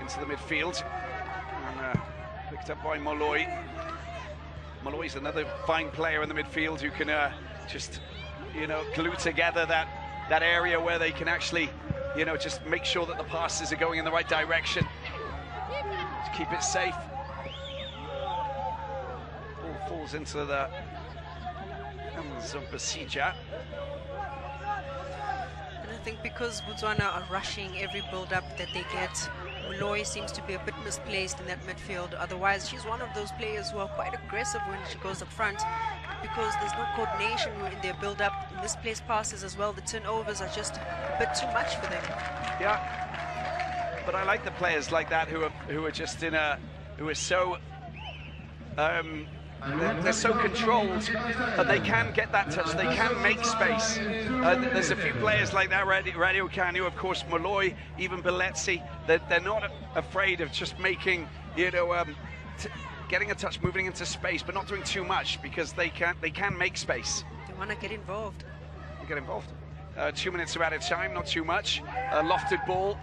S1: into the midfield, and picked up by Molloy. Malloy's another fine player in the midfield who can just, glue together that area where they can actually, just make sure that the passes are going in the right direction. Just keep it safe. Ball falls into the hands of Basija.
S2: And I think because Botswana are rushing every build-up that they get, Malloy seems to be a bit misplaced in that midfield. Otherwise, she's one of those players who are quite aggressive when she goes up front, because there's no coordination in their build-up. Misplaced passes as well. The turnovers are just a bit too much for them.
S1: Yeah, but I like the players like that who are just who are so they're so controlled that they can get that touch, they can make space. There's a few players like that, Radio Kanu, of course, Malloy, even Beletsi, they're not afraid of just making, getting a touch, moving into space, but not doing too much, because they can make space.
S2: They want to get involved.
S1: They get involved. 2 minutes of added time, not too much. Lofted ball.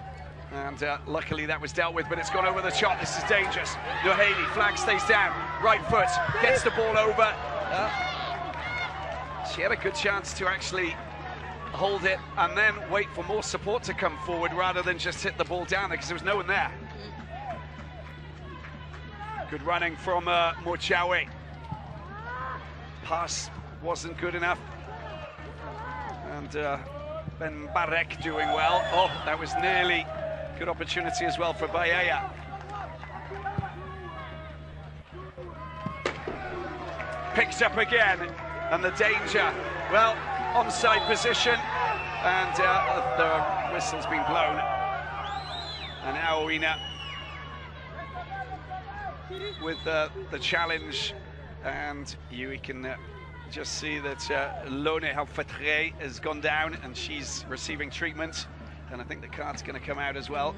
S1: And luckily that was dealt with, but it's gone over the top. This is dangerous. Noheli, flag stays down. Right foot, gets the ball over. She had a good chance to actually hold it and then wait for more support to come forward rather than just hit the ball down there, because there was no one there. Good running from Mochawe. Pass wasn't good enough. And Ben Barek doing well. Oh, that was nearly good opportunity as well for Bayaya. Picks up again, and the danger. Well, onside position, and the whistle's been blown. And now Oina with the challenge, and you can just see that Lone Halfetre has gone down, and she's receiving treatment. And I think the card's going to come out as well.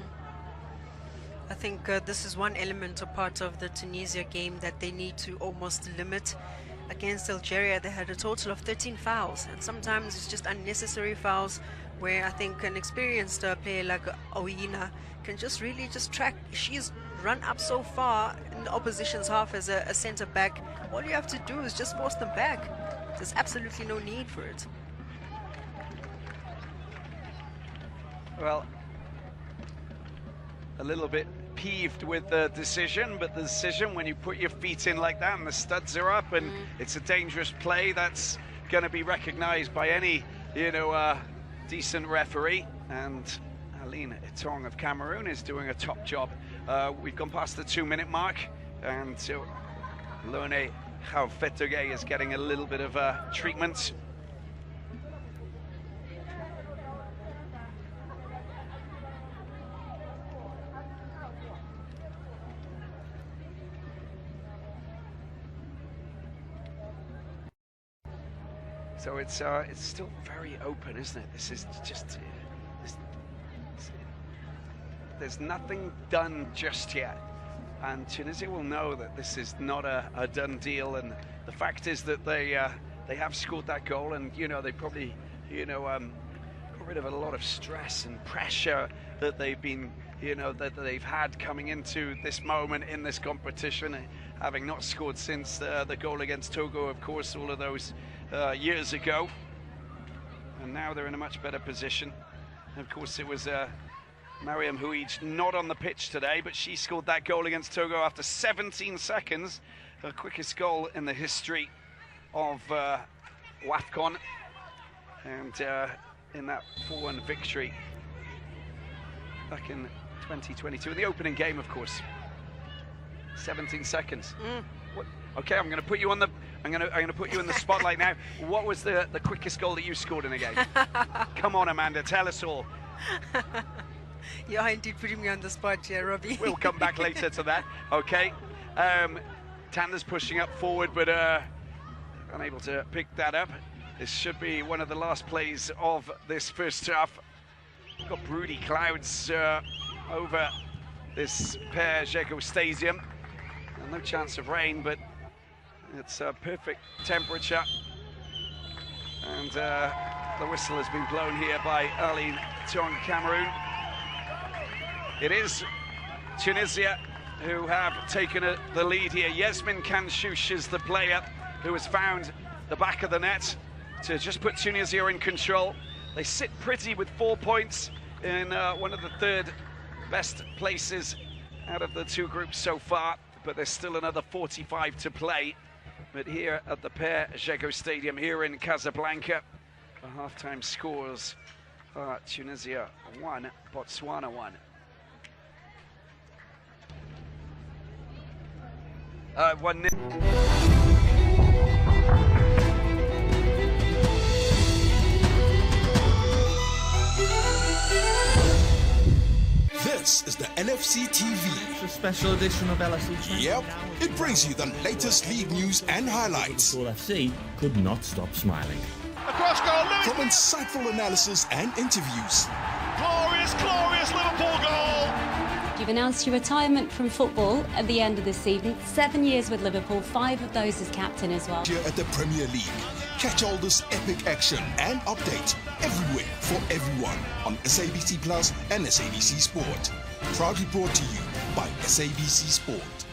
S2: I think this is one element or part of the Tunisia game that they need to almost limit. Against Algeria, they had a total of 13 fouls, and sometimes it's just unnecessary fouls where I think an experienced player like Oina can just really track. She's run up so far in the opposition's half as a centre back. All you have to do is just force them back. There's absolutely no need for it.
S1: Well, a little bit peeved with the decision, but the decision, when you put your feet in like that and the studs are up and it's a dangerous play, that's going to be recognized by any, decent referee. And Aline Etong of Cameroon is doing a top job. We've gone past the 2-minute mark, and so Lone Haufetoge is getting a little bit of treatment. So it's still very open, isn't it? This is just there's nothing done just yet, and Tunisia will know that this is not a done deal. And the fact is that they have scored that goal, and they probably got rid of a lot of stress and pressure that they've been that they've had coming into this moment in this competition, having not scored since the goal against Togo, of course, all of those years ago. And now they're in a much better position. And of course, it was Mariam Houij not on the pitch today, but she scored that goal against Togo after 17 seconds, her quickest goal in the history of WAFCON, and in that 4-1 victory back in 2022, in the opening game, of course. 17 seconds. What? Okay, I'm going to put you on the. I'm going to put you in the spotlight now. What was the quickest goal that you scored in a game? Come on, Amanda, tell us all.
S2: You are indeed putting me on the spot here, Robbie.
S1: We'll come back later to that. Okay. Tander's pushing up forward, but unable to pick that up. This should be one of the last plays of this first half. We've got broody clouds over this Père Stadium. No chance of rain, but it's a perfect temperature. And the whistle has been blown here by Aline Etong, Cameroon. It is Tunisia who have taken the lead here. Yasmin Kanshush is the player who has found the back of the net to just put Tunisia in control. They sit pretty with 4 points in one of the third best places out of the two groups so far, but there's still another 45 to play. But here at the Per Jego Stadium here in Casablanca, the halftime scores are Tunisia 1, Botswana 1. 1-0.
S3: This is the NFC TV.
S4: It's a special edition of LSE.
S3: Yep, it brings you the latest league news and highlights.
S4: All FC could not stop smiling.
S5: Across goal, Lewis.
S3: From insightful analysis and interviews.
S5: Glorious, glorious Liverpool goal.
S6: You've announced your retirement from football at the end of this season. 7 years with Liverpool, 5 of those as captain as well.
S3: Here at the Premier League. Catch all this epic action and updates everywhere for everyone on SABC Plus and SABC Sport. Proudly brought to you by SABC Sport.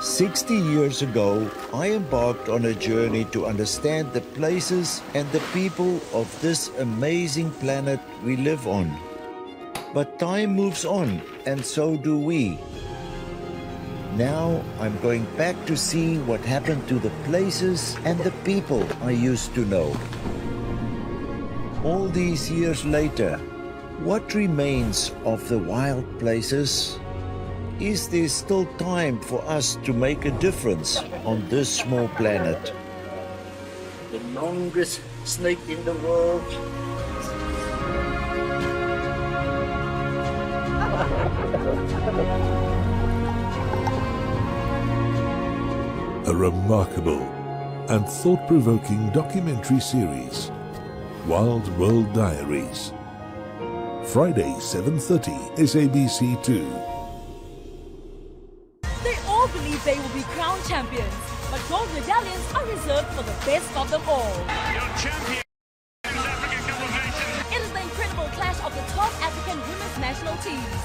S7: 60 years ago, I embarked on a journey to understand the places and the people of this amazing planet we live on. But time moves on, and so do we. Now I'm going back to see what happened to the places and the people I used to know. All these years later, what remains of the wild places? Is there still time for us to make a difference on this small planet?
S8: The longest snake in the world.
S9: A remarkable and thought-provoking documentary series, Wild World Diaries. Friday, 7:30, SABC2.
S10: They all believe they will be crowned champions, but gold medallions are reserved for the best of them all.
S5: Your champion is African Cup of Nations.
S10: It is the incredible clash of the 12 African women's national teams.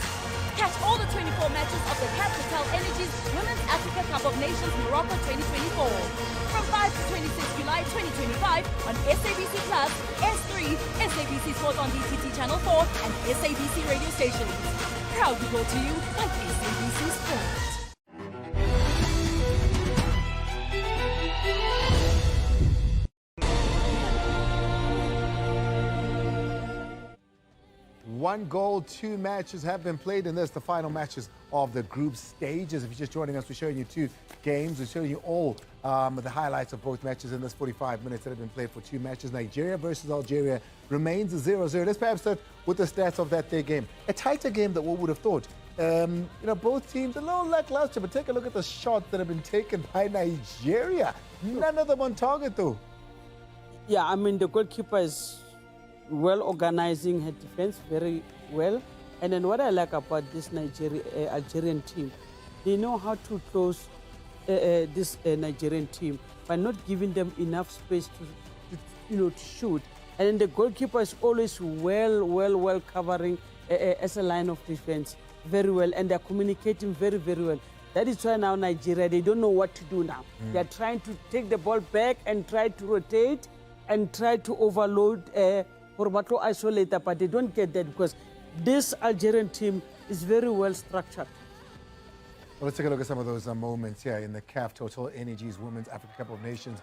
S10: Catch all the 24 matches of the Capital Energy's Women's Africa Cup of Nations Morocco 2024 from 5 to 26 July 2025 on SABC Plus, S3, SABC Sport on DTT Channel 4 and SABC radio stations. Proudly brought to you by SABC Sport.
S11: One goal, 2 matches have been played in this, the final matches of the group stages. If you're just joining us, we're showing you 2 games. We're showing you all the highlights of both matches in this 45 minutes that have been played for 2 matches. Nigeria versus Algeria remains a 0-0. Let's perhaps start with the stats of that day game. A tighter game than what we would have thought. Both teams a little lackluster, but take a look at the shots that have been taken by Nigeria. None of them on target, though.
S12: Yeah, I mean, the goalkeeper is well organizing her defense very well. And then what I like about this Algerian team, they know how to close this Nigerian team by not giving them enough space to shoot. And then the goalkeeper is always well covering as a line of defense very well, and they're communicating very well. That is why now Nigeria, they don't know what to do now. They're trying to take the ball back and try to rotate and try to overload Formato isolator, but they don't get that because this Algerian team is very well structured.
S11: Well, let's take a look at some of those moments here in the CAF Total Energies Women's Africa Cup of Nations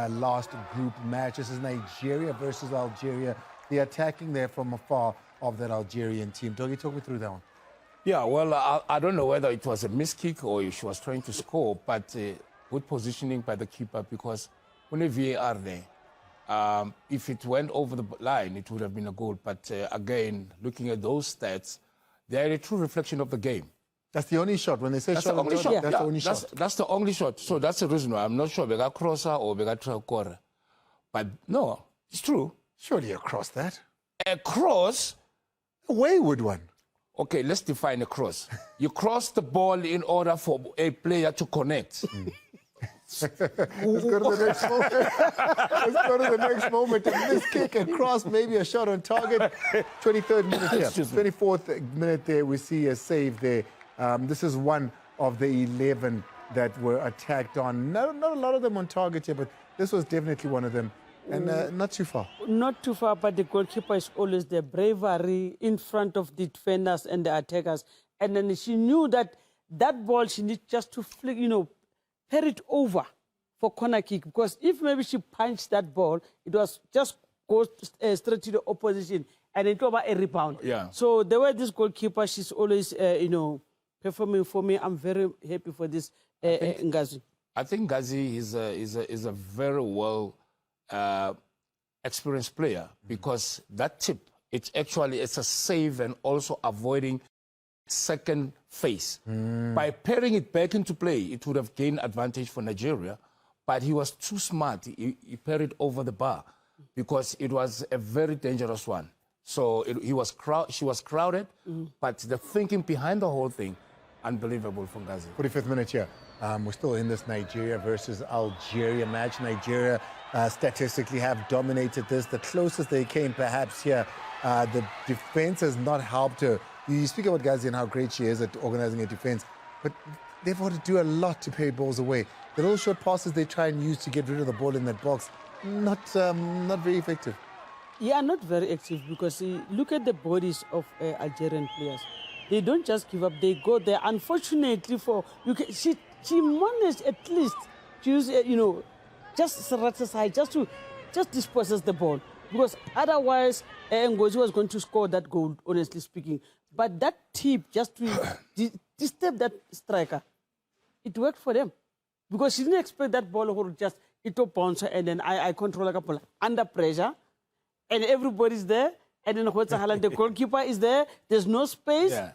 S11: last group match. This is Nigeria versus Algeria. The attacking there from afar of that Algerian team. Doggy, talk me through that one.
S13: Yeah, well, I don't know whether it was a missed kick or she was trying to score, but good positioning by the keeper because when a VAR there, if it went over the line, it would have been a goal. But again, looking at those stats, they are a true reflection of the game.
S11: That's the only shot. When they say
S13: that's
S11: shot,
S13: the only shot.
S11: That's the only shot.
S13: That's the only shot. So that's the reason why I'm not sure. They got crosser or they got corner. But no, it's true.
S11: Surely you cross that.
S13: A cross?
S11: A wayward one.
S13: Okay, let's define a cross. You cross the ball in order for a player to connect.
S11: Let's go to the next moment. Let's go to the next moment. This kick and cross, maybe a shot on target. 23rd minute here. 24th minute there, we see a save there This is one of the 11 that were attacked on. Not a lot of them on target here, but this was definitely one of them. And not too far.
S12: Not too far, but the goalkeeper is always the bravery in front of the defenders and the attackers. And then she knew that ball she needs just to flick, pair it over for corner kick. Because if maybe she punched that ball, it was just goes straight to the opposition and it over a rebound.
S13: Yeah.
S12: So the way this goalkeeper, she's always, performing for me. I'm very happy for this Ngazi.
S13: I think Ngazi is a very well experienced player, because that tip, it's a save and also avoiding second phase. By pairing it back into play, it would have gained advantage for Nigeria, but he was too smart. He paired it over the bar because it was a very dangerous one. So she was crowded, but the thinking behind the whole thing, unbelievable from Ngazi.
S11: 45th minute here. We're still in this Nigeria versus Algeria match. Nigeria statistically have dominated this. The closest they came perhaps here. The defense has not helped her. You speak about Gazi and how great she is at organizing a defense, but they've had to do a lot to pay balls away. The little short passes they try and use to get rid of the ball in that box, not very effective.
S12: Yeah, not very active, because look at the bodies of Algerian players. They don't just give up, they go there. Unfortunately she managed at least to use, just dispossess the ball. Because otherwise, Ngozi was going to score that goal, honestly speaking. But that tip, just to disturb that striker, it worked for them. Because she didn't expect that ball to just bounce and then I control like a ball under pressure. And everybody's there. And then the goalkeeper is there. There's no space. Yeah.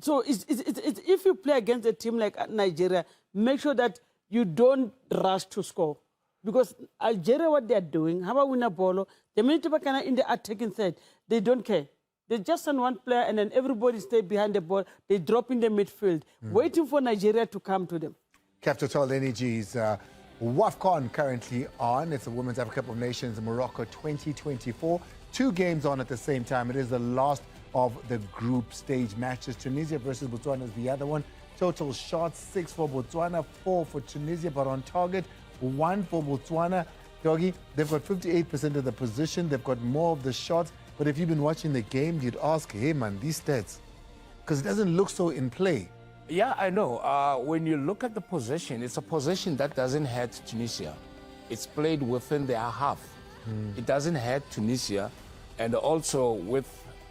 S12: So if you play against a team like Nigeria, make sure that you don't rush to score. Because Algeria, what they're doing, how about win a ball? The minute in the attacking third, they don't care. They just send one player and then everybody stay behind the ball. They drop in the midfield, waiting for Nigeria to come to them.
S11: Capital Energy's WAFCON currently on. It's the Women's Africa Cup of Nations Morocco 2024. 2 games on at the same time. It is the last of the group stage matches. Tunisia versus Botswana is the other one. Total shots, 6 for Botswana, 4 for Tunisia, but on target, 1 for Botswana. Doggy, they've got 58% of the position. They've got more of the shots. But if you've been watching the game, you'd ask, hey, man, these stats, because it doesn't look so in play.
S13: Yeah, I know. When you look at the possession, it's a possession that doesn't hurt Tunisia. It's played within their half. It doesn't hurt Tunisia. And also with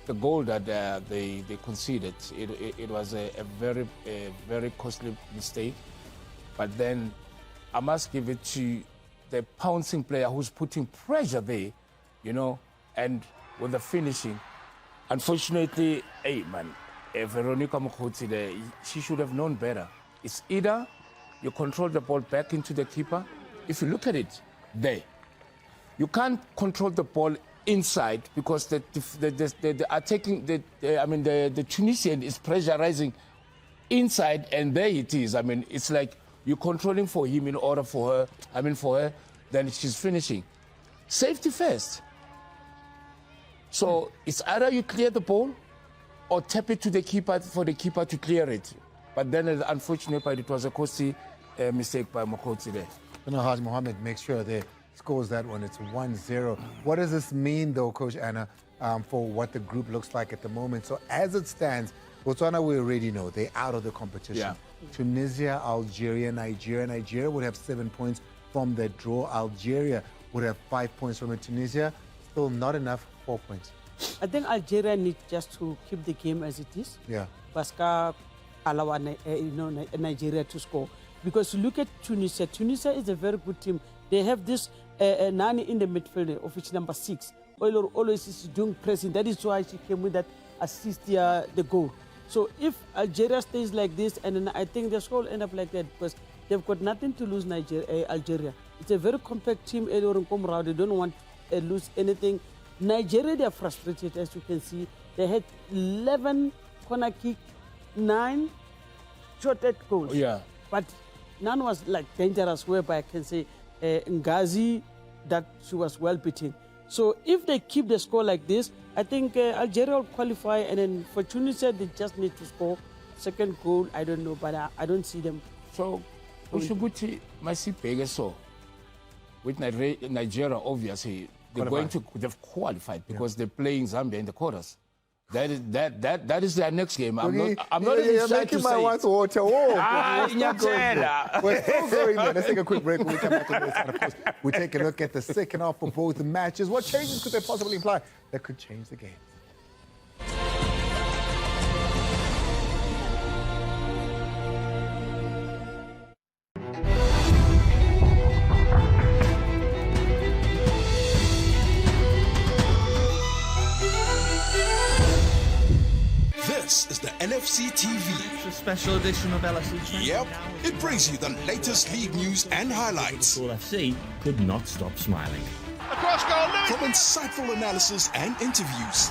S13: the goal that they conceded, it was a very costly mistake. But then I must give it to the pouncing player who's putting pressure there, and with the finishing. Unfortunately, Veronica Mokotsi there, she should have known better. It's either you control the ball back into the keeper. If you look at it, there, you can't control the ball inside because the Tunisian is pressurizing inside, and there it is. It's like you're controlling for him in order for her, then she's finishing. Safety first. So it's either you clear the ball or tap it to the keeper for the keeper to clear it. But then, unfortunately, it was a costly mistake by Mokotsi there.
S11: Haj Mohammed makes sure they scores that one. It's 1-0. What does this mean, though, Coach Anna, for what the group looks like at the moment? So as it stands, Botswana, we already know they're out of the competition. Yeah. Tunisia, Algeria, Nigeria. Nigeria would have 7 points from their draw. Algeria would have 5 points from it. Tunisia, still not enough, 4 points.
S12: I think Algeria needs just to keep the game as it is.
S11: Yeah.
S12: Paska allow Nigeria to score. Because look at Tunisia. Tunisia is a very good team. They have this Nani in the midfield, of which number 6. Always is doing pressing. That is why she came with that assist the goal. So if Algeria stays like this, and then I think the score will end up like that, because they've got nothing to lose. Algeria. It's a very compact team. They don't want to lose anything. Nigeria, they are frustrated, as you can see. They had 11 corner kick, 9 shot-at goals.
S13: Yeah.
S12: But none was like dangerous, whereby I can say Ngazi, that she was well beaten. So if they keep the score like this, I think Algeria will qualify, and then for Tunisia, they just need to score second goal, I don't know, but I don't see them.
S13: So, Ushuguti, Masipege, so with Nigeria, obviously, they've qualified because they're playing Zambia in the quarters. That is their next game. I'm not even shy to say.
S11: Water. We're still going there. Let's take a quick break. When we come back on this, and of course, we take a look at the second half of both matches. What changes could they possibly imply that could change the game?
S3: This is the NFC TV.
S4: It's a special edition of LSE.
S3: Yep, it brings you the latest league news and highlights.
S4: Liverpool FC could not stop smiling.
S5: Across goal, Lewis.
S3: From insightful analysis and interviews.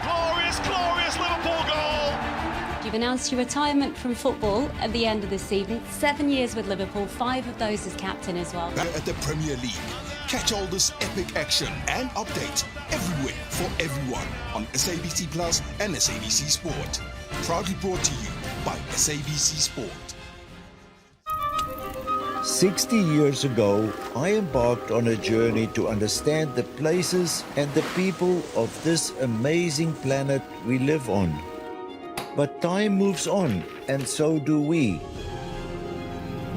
S5: Glorious, glorious Liverpool goal.
S6: You've announced your retirement from football at the end of this season. 7 years with Liverpool, 5 of those as captain as well.
S3: Back at the Premier League. Catch all this epic action and updates everywhere for everyone on SABC Plus and SABC Sport. Proudly brought to you by SABC Sport.
S7: 60 years ago, I embarked on a journey to understand the places and the people of this amazing planet we live on. But time moves on, and so do we.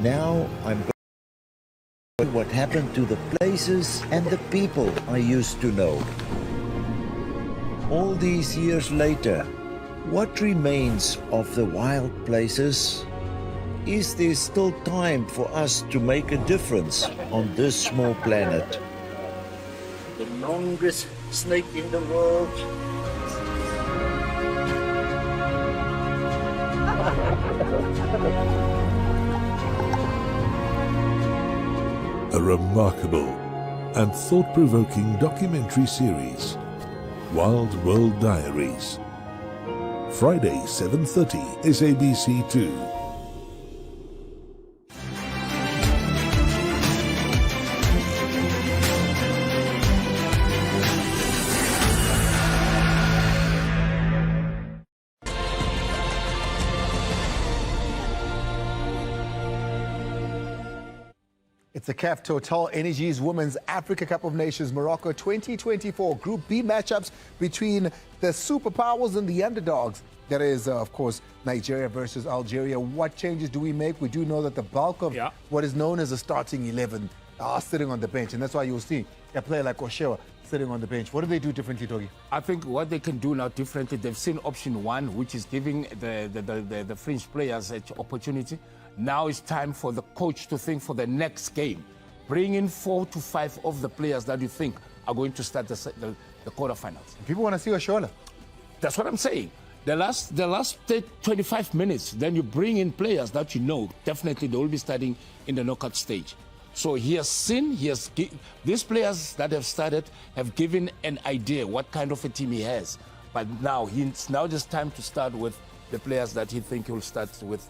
S7: Now I'm going to what happened to the places and the people I used to know. All these years later, what remains of the wild places? Is there still time for us to make a difference on this small planet?
S8: The longest snake in the world.
S9: A remarkable and thought-provoking documentary series, Wild World Diaries. Friday, 7:30, SABC 2.
S11: It's the CAF Total Energies Women's Africa Cup of Nations Morocco 2024 Group B matchups between the superpowers and the underdogs. That is, of course, Nigeria versus Algeria. What changes do we make? We do know that the bulk of what is known as a starting 11 are sitting on the bench, and that's why you'll see a player like Oshewa sitting on the bench. What do they do differently, Togi?
S13: I think what they can do now differently, they've seen option one, which is giving the fringe players an opportunity. Now it's time for the coach to think for the next game. Bring in 4 to 5 of the players that you think are going to start the quarterfinals.
S11: People want to see Oshewa.
S13: That's what I'm saying. The last 25 minutes, then you bring in players that you know definitely they will be starting in the knockout stage. So he has seen, these players that have started have given an idea what kind of a team he has. But now it's now just time to start with the players that he think will start with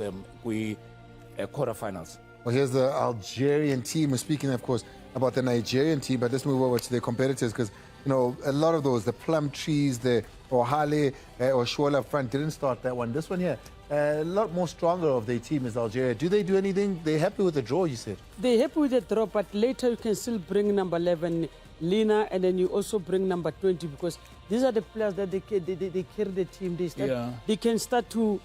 S13: quarterfinals.
S11: Well, here's the Algerian team. We're speaking, of course, about the Nigerian team, but let's move over to their competitors because, you know, a lot of those, the Plum Trees, the Ohale, or Shola front didn't start that one. This one here, a lot more stronger of their team is Algeria. Do they do anything? They're happy with the draw, you said?
S12: They're happy with the draw, but later you can still bring number 11, Lina, and then you also bring number 20 because these are the players that they carry the team. They can start to,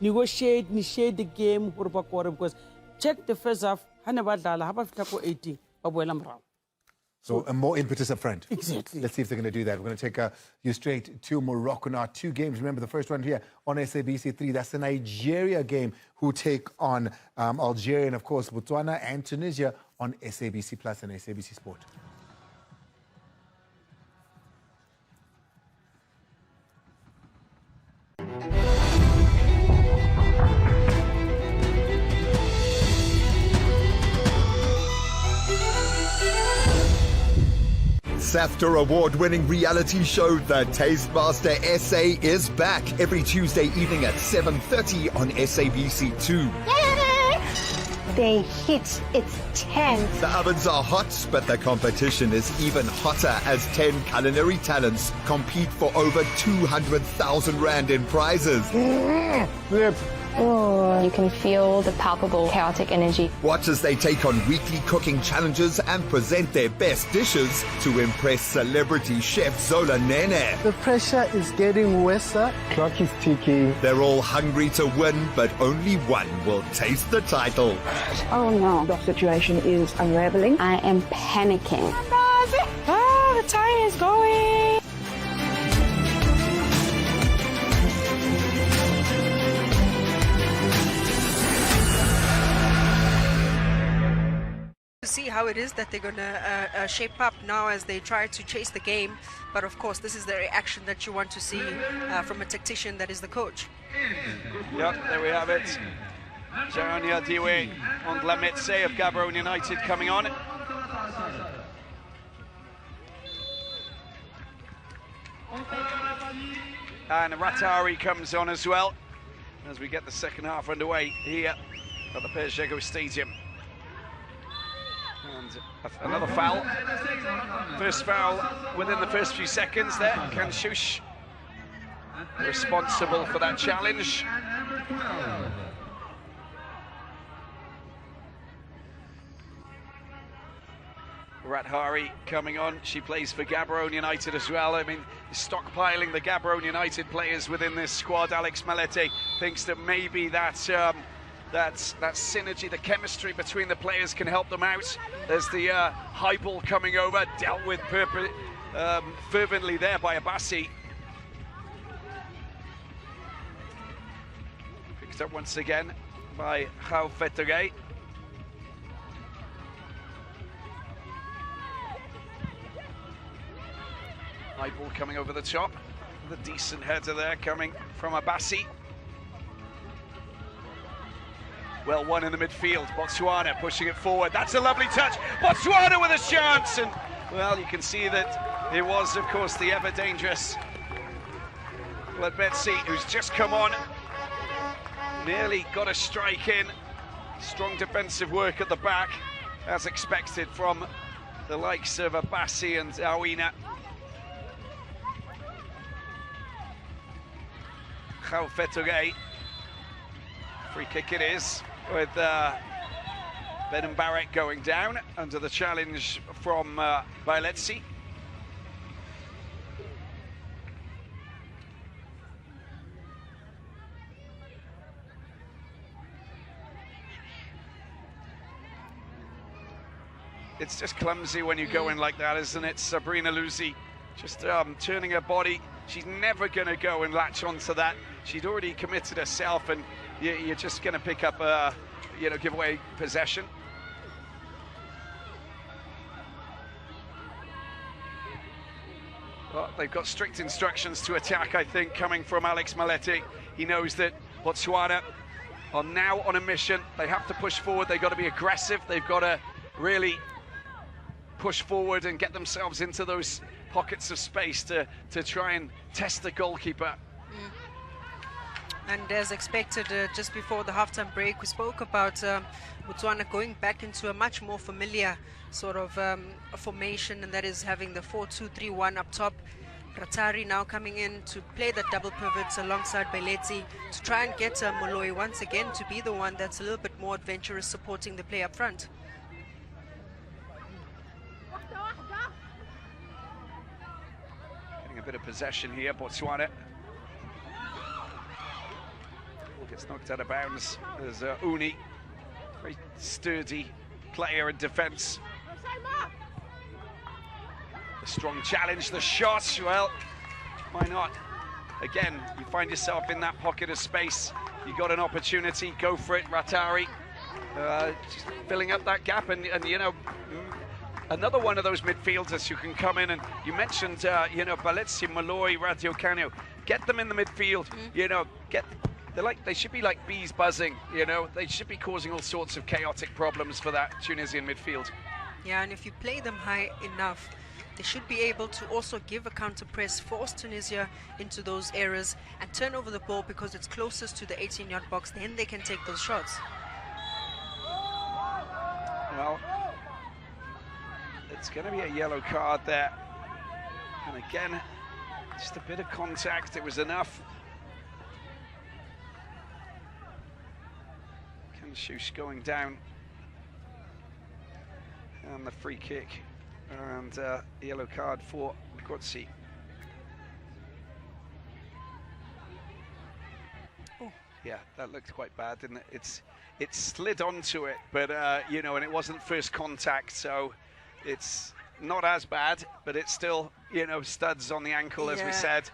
S12: negotiate, initiate the game because check the first half, 18.
S11: So a more impetus up front.
S12: Exactly.
S11: Let's see if they're going to do that. We're going to take you straight to Morocco now. 2 games. Remember the first one here on SABC 3. That's the Nigeria game who take on Algeria and, of course, Botswana and Tunisia on SABC Plus and SABC Sport.
S14: SAFTA award-winning reality show The Tastemaster SA is back every Tuesday evening at 7:30 on SABC 2.
S15: they hit, it's tense.
S14: The ovens are hot, but the competition is even hotter as 10 culinary talents compete for over 200,000 Rand in prizes.
S16: Oh, you can feel the palpable chaotic energy.
S14: Watch as they take on weekly cooking challenges and present their best dishes to impress celebrity chef Zola Nene.
S17: The pressure is getting worse. Clock is ticking.
S14: They're all hungry to win, but only one will taste the title.
S16: Oh no, the situation is unraveling. I am panicking.
S15: Oh, the time is going.
S2: See how it is that they're going to shape up now as they try to chase the game, but of course this is the reaction that you want to see from a tactician that is the coach.
S1: Yep, there we have it. Jarania Diwe on La Metse of Gaborone United coming on. And Ratari comes on as well as we get the second half underway here at the Peugeot Stadium. And another foul. First foul within the first few seconds there. Kanshush responsible for that challenge. Rathari coming on. She plays for Gaborone United as well. I mean, stockpiling the Gaborone United players within this squad. Alex Malete thinks that maybe that synergy, the chemistry between the players can help them out. There's the high ball coming over, dealt with fervently there by Abassi. Picked up once again by Hau Fetere. High ball coming over the top. The decent header there coming from Abassi. Well won in the midfield. Botswana pushing it forward. That's a lovely touch. Botswana with a chance. And, well, you can see that it was, of course, the ever-dangerous Betsy, who's just come on. Nearly got a strike in. Strong defensive work at the back, as expected from the likes of Abassi and Awina. Khao Feture. Free kick it is, with Ben Mbarek going down under the challenge from Bailetsi. It's just clumsy when you go in like that, isn't it? Sabrina Luzi just turning her body. She's never going to go and latch onto that. She'd already committed herself, and you're just going to pick up, give away possession. Well, they've got strict instructions to attack, I think, coming from Alex Malete. He knows that Botswana are now on a mission. They have to push forward. They've got to be aggressive. They've got to really push forward and get themselves into those pockets of space to try and test the goalkeeper.
S2: And as expected, just before the halftime break, we spoke about Botswana going back into a much more familiar sort of formation, and that is having the 4-2-3-1 up top. Ratari now coming in to play that double pivots alongside Bailetsi to try and get Moloi once again to be the one that's a little bit more adventurous, supporting the play up front.
S1: Getting a bit of possession here, Botswana. Gets knocked out of bounds. There's Uni, very sturdy player in defence. The strong challenge, the shot, well, why not? Again, you find yourself in that pocket of space. You got an opportunity, go for it, Ratari. Just filling up that gap, and another one of those midfielders who can come in, and you mentioned, Bailetsi, Moloi, Radiokano. Get them in the midfield, they should be like bees buzzing, they should be causing all sorts of chaotic problems for that Tunisian midfield.
S2: Yeah, and if you play them high enough, they should be able to also give a counter press, force Tunisia into those areas and turn over the ball because it's closest to the 18-yard box. Then they can take those shots.
S1: Well, it's going to be a yellow card there. And again, just a bit of contact, it was enough. Shush going down. And the free kick. And yellow card for Gotsi.
S2: Oh.
S1: Yeah, that looked quite bad, didn't it? It slid onto it, but you know, and it wasn't first contact, so it's not as bad, but it's still, you know, studs on the ankle, as we said.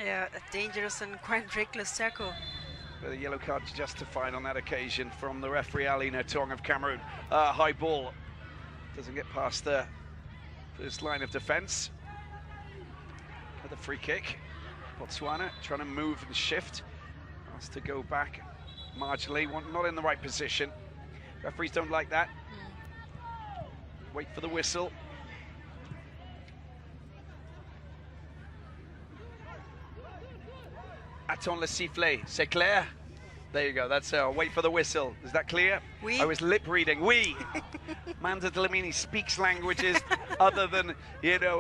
S2: Yeah, a dangerous and quite reckless tackle.
S1: But a yellow card justified on that occasion from the referee Ali Natong of Cameroon. High ball doesn't get past the first line of defence. With a free kick, Botswana trying to move and shift. Has to go back marginally, not in the right position. Referees don't like that. Wait for the whistle. Attends le sifflet, c'est clair? There you go, that's wait for the whistle. Is that clear?
S2: Oui.
S1: I was lip reading. Oui. Manda Dlamini speaks languages other than, you know,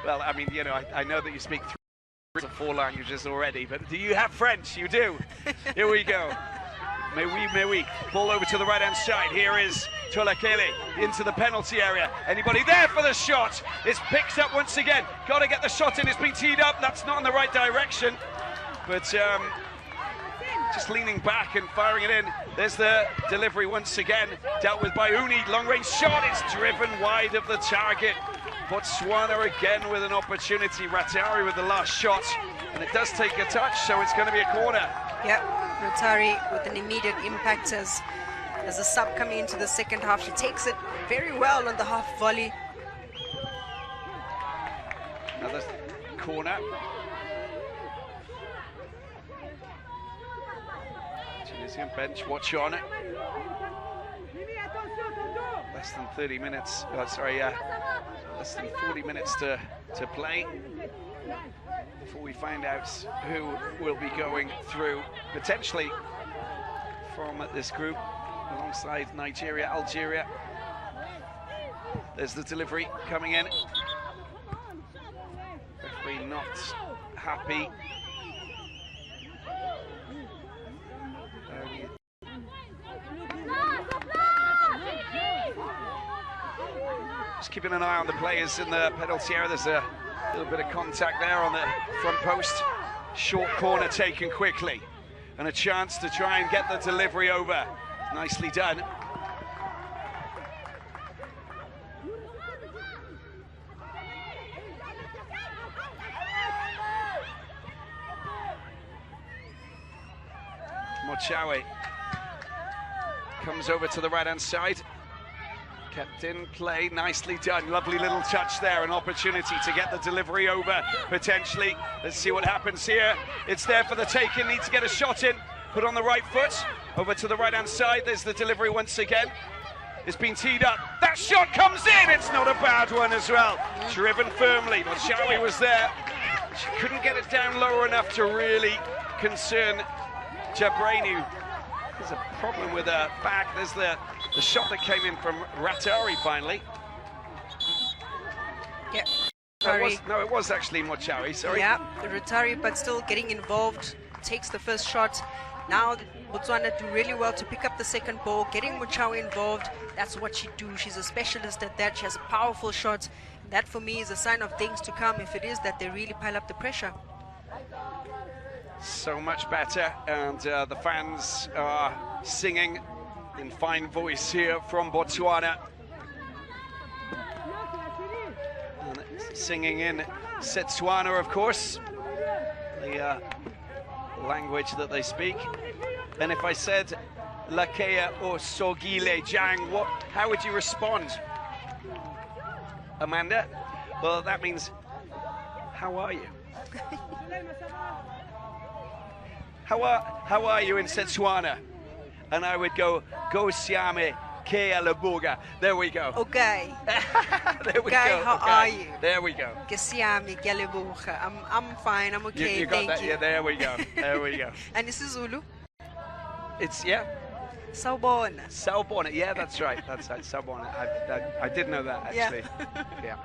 S1: well, I mean, you know, I know that you speak 3 or 4 languages already, but do you have French? You do. Here we go. Mais oui. Ball over to the right-hand side. Here is Tolakele into the penalty area. Anybody there for the shot? It's picked up once again. Got to get the shot in. It's been teed up. That's not in the right direction. But just leaning back and firing it in. There's the delivery once again. Dealt with by Uni. Long-range shot. It's driven wide of the target. Botswana again with an opportunity. Ratari with the last shot. And it does take a touch, so it's going to be a corner.
S2: Yep, Ratari with an immediate impact as a sub coming into the second half. She takes it very well on the half volley.
S1: Another corner. Tunisian bench, watch on it. Less than 30 minutes, less than 40 minutes to play before we find out who will be going through, potentially from this group, alongside Nigeria, Algeria. There's the delivery coming in. Referee not happy. Just keeping an eye on the players in the penalty area. There's a little bit of contact there on the front post. Short corner taken quickly. And a chance to try and get the delivery over. Nicely done. Mochawe comes over to the right-hand side. Kept in play, nicely done. Lovely little touch there, an opportunity to get the delivery over, potentially. Let's see what happens here. It's there for the taking, needs to get a shot in. Put on the right foot, over to the right-hand side. There's the delivery once again. It's been teed up. That shot comes in, it's not a bad one as well. Driven firmly, Mochawe was there. She couldn't get it down low enough to really concern Jabrenu. There's a problem with her back. There's the shot that came in from Ratari finally.
S2: Yeah.
S1: It was actually Mochawe, sorry.
S2: Yeah, Ratari, but still getting involved, takes the first shot. Now Botswana do really well to pick up the second ball, getting Mochawe involved. That's what she do. She's a specialist at that. She has a powerful shot. That for me is a sign of things to come if it is that they really pile up the pressure.
S1: So much better, and the fans are singing in fine voice here from Botswana. And singing in Setswana, of course, the language that they speak. And if I said Lakea or Sogile Jang, how would you respond? Amanda? Well, that means, how are you? How are you in Setswana? And I would go siame ke alabuga. There we go.
S2: Okay.
S1: There we
S2: okay,
S1: go.
S2: how are you?
S1: There we go.
S2: Ke siame ke alabuga. I'm fine. I'm okay.
S1: You got
S2: Thank
S1: that?
S2: you.
S1: Yeah, there we go. There we go.
S2: And this is Zulu?
S1: It's
S2: Sawubona.
S1: Sawubona, yeah, that's right. That's right, Sawubona. I did know that, actually. Yeah.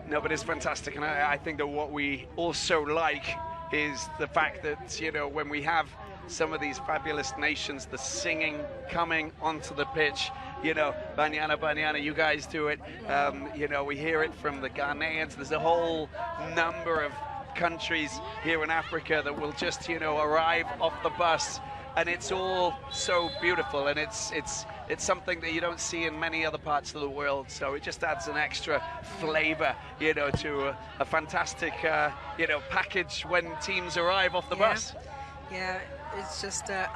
S1: No, but it's fantastic, and I think that what we also like is the fact that, you know, when we have some of these fabulous nations, the singing coming onto the pitch, you know, Banyana, Banyana, you guys do it. You know, we hear it from the Ghanaians. There's a whole number of countries here in Africa that will just, you know, arrive off the bus, and it's all so beautiful, and it's something that you don't see in many other parts of the world. So it just adds an extra flavor, you know, to a fantastic, you know, package when teams arrive off the bus.
S2: Yeah, it's just the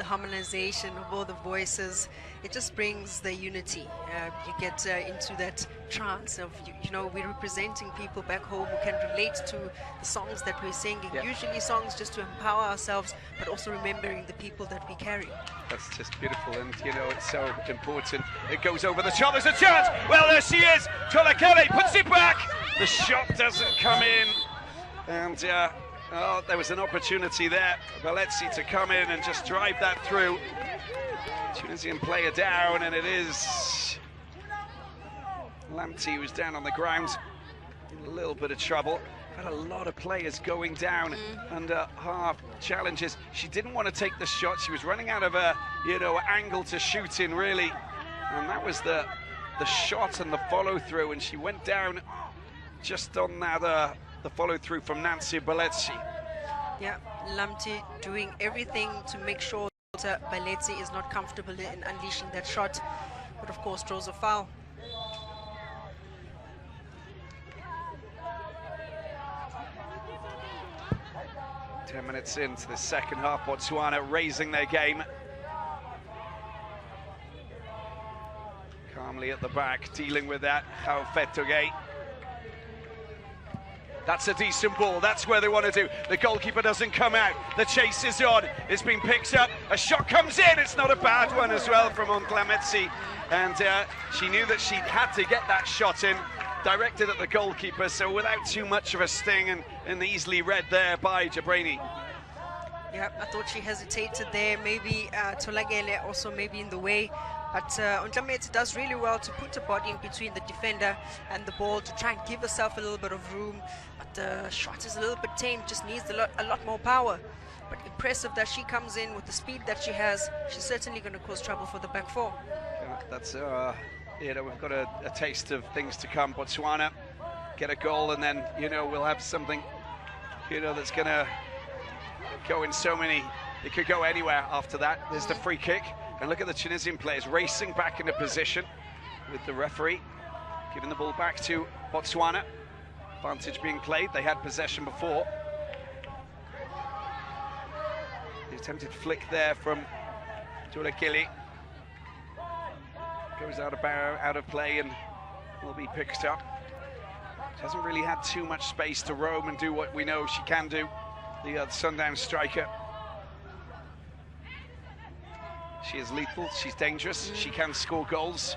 S2: harmonization of all the voices. It just brings the unity. You get into that trance of, you know, we're representing people back home who can relate to the songs that we're singing.
S1: Yeah.
S2: Usually songs just to empower ourselves, but also remembering the people that we carry.
S1: That's just beautiful, and, you know, it's so important. It goes over the top. There's a chance. Well, there she is. Tolakele puts it back. The shot doesn't come in, and oh, there was an opportunity there for Letzi to come in and just drive that through. Tunisian player down, and it is Lamti who's down on the ground in a little bit of trouble. Had a lot of players going down under half challenges. She didn't want to take the shot. She was running out of a, you know, angle to shoot in, really, and that was the shot and the follow through, and she went down just on that the follow through from Nancy Baletsi.
S2: Yeah, Lamti doing everything to make sure that Baletsi is not comfortable in unleashing that shot, but of course draws a foul.
S1: Ten minutes into the second half, Botswana raising their game. Calmly at the back, dealing with that. Haufetoge. That's a decent ball. That's where they want to do. The goalkeeper doesn't come out. The chase is on. It's been picked up. A shot comes in. It's not a bad one as well from Ontlametsi. And she knew that she had to get that shot in, directed at the goalkeeper, so without too much of a sting, and easily read there by Jabrani.
S2: Yeah, I thought she hesitated there. Maybe Tolagele also maybe in the way. But Ontlametsi does really well to put a body in between the defender and the ball to try and give herself a little bit of room. But the shot is a little bit tame, just needs a lot more power. But impressive that she comes in with the speed that she has. She's certainly going to cause trouble for the back four.
S1: Yeah, that's, you know, we've got a taste of things to come. Botswana get a goal, and then, you know, we'll have something, you know, that's going to go in so many. It could go anywhere after that. There's the free kick. And look at the Tunisian players racing back into position with the referee giving the ball back to Botswana. Advantage being played. They had possession before. The attempted flick there from Tulakili goes out of play and will be picked up. She hasn't really had too much space to roam and do what we know she can do, the Sundown striker. She is lethal, she's dangerous, she can score goals.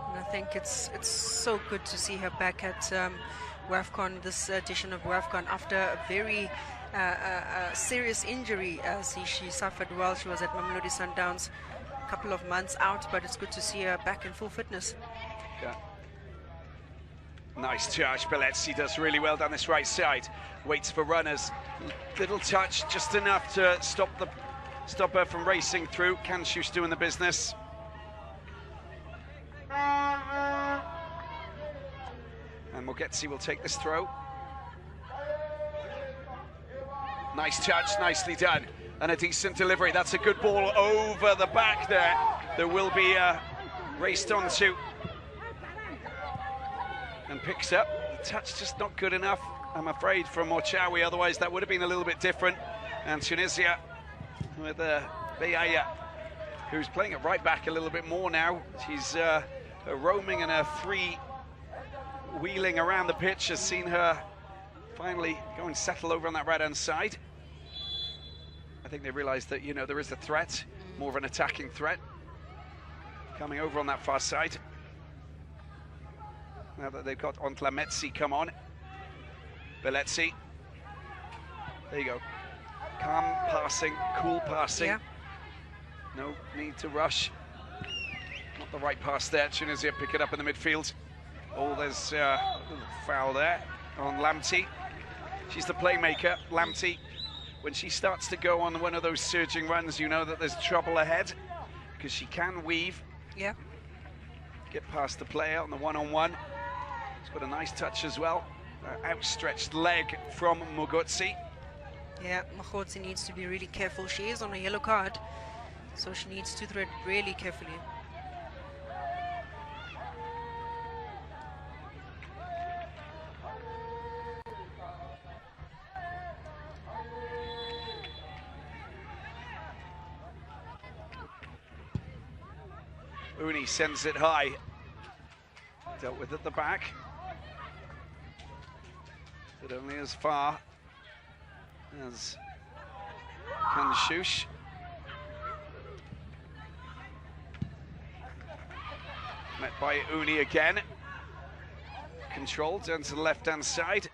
S2: And I think it's so good to see her back at WAFCON, this edition of WAFCON, after a very serious injury she suffered while she was at Mamelodi Sundowns. A couple of months out, but it's good to see her back in full fitness.
S1: Yeah. Nice charge, Baletsi does really well down this right side. Waits for runners. Little touch, just enough to stop her from racing through. Kanshu's doing the business. And Mogetsi will take this throw. Nice touch, nicely done. And a decent delivery. That's a good ball over the back there. There will be raced onto. And picks up. The touch just not good enough, I'm afraid, from Mochawi. Otherwise, that would have been a little bit different. And Tunisia with Beaya, who's playing it right back a little bit more now. She's roaming and wheeling around the pitch. Has seen her finally go and settle over on that right-hand side. I think they realised that, you know, there is a threat, more of an attacking threat, coming over on that far side. Now that they've got Ontlametsi come on. Baletsi. There you go. Calm passing, cool passing.
S2: Yeah.
S1: No need to rush. Not the right pass there. Tunisia pick it up in the midfield. Oh, there's a little foul there on Lamti. She's the playmaker, Lamti. When she starts to go on one of those surging runs, you know that there's trouble ahead, because she can weave.
S2: Yeah.
S1: Get past the player on the one-on-one. She's got a nice touch as well. Outstretched leg from Mogotsi.
S2: Yeah, Mogotsi needs to be really careful. She is on a yellow card, so she needs to thread really carefully.
S1: Uni sends it high. Dealt with at the back. But only as far as Kanshush. Met by Uni again. Controlled down to the left-hand side.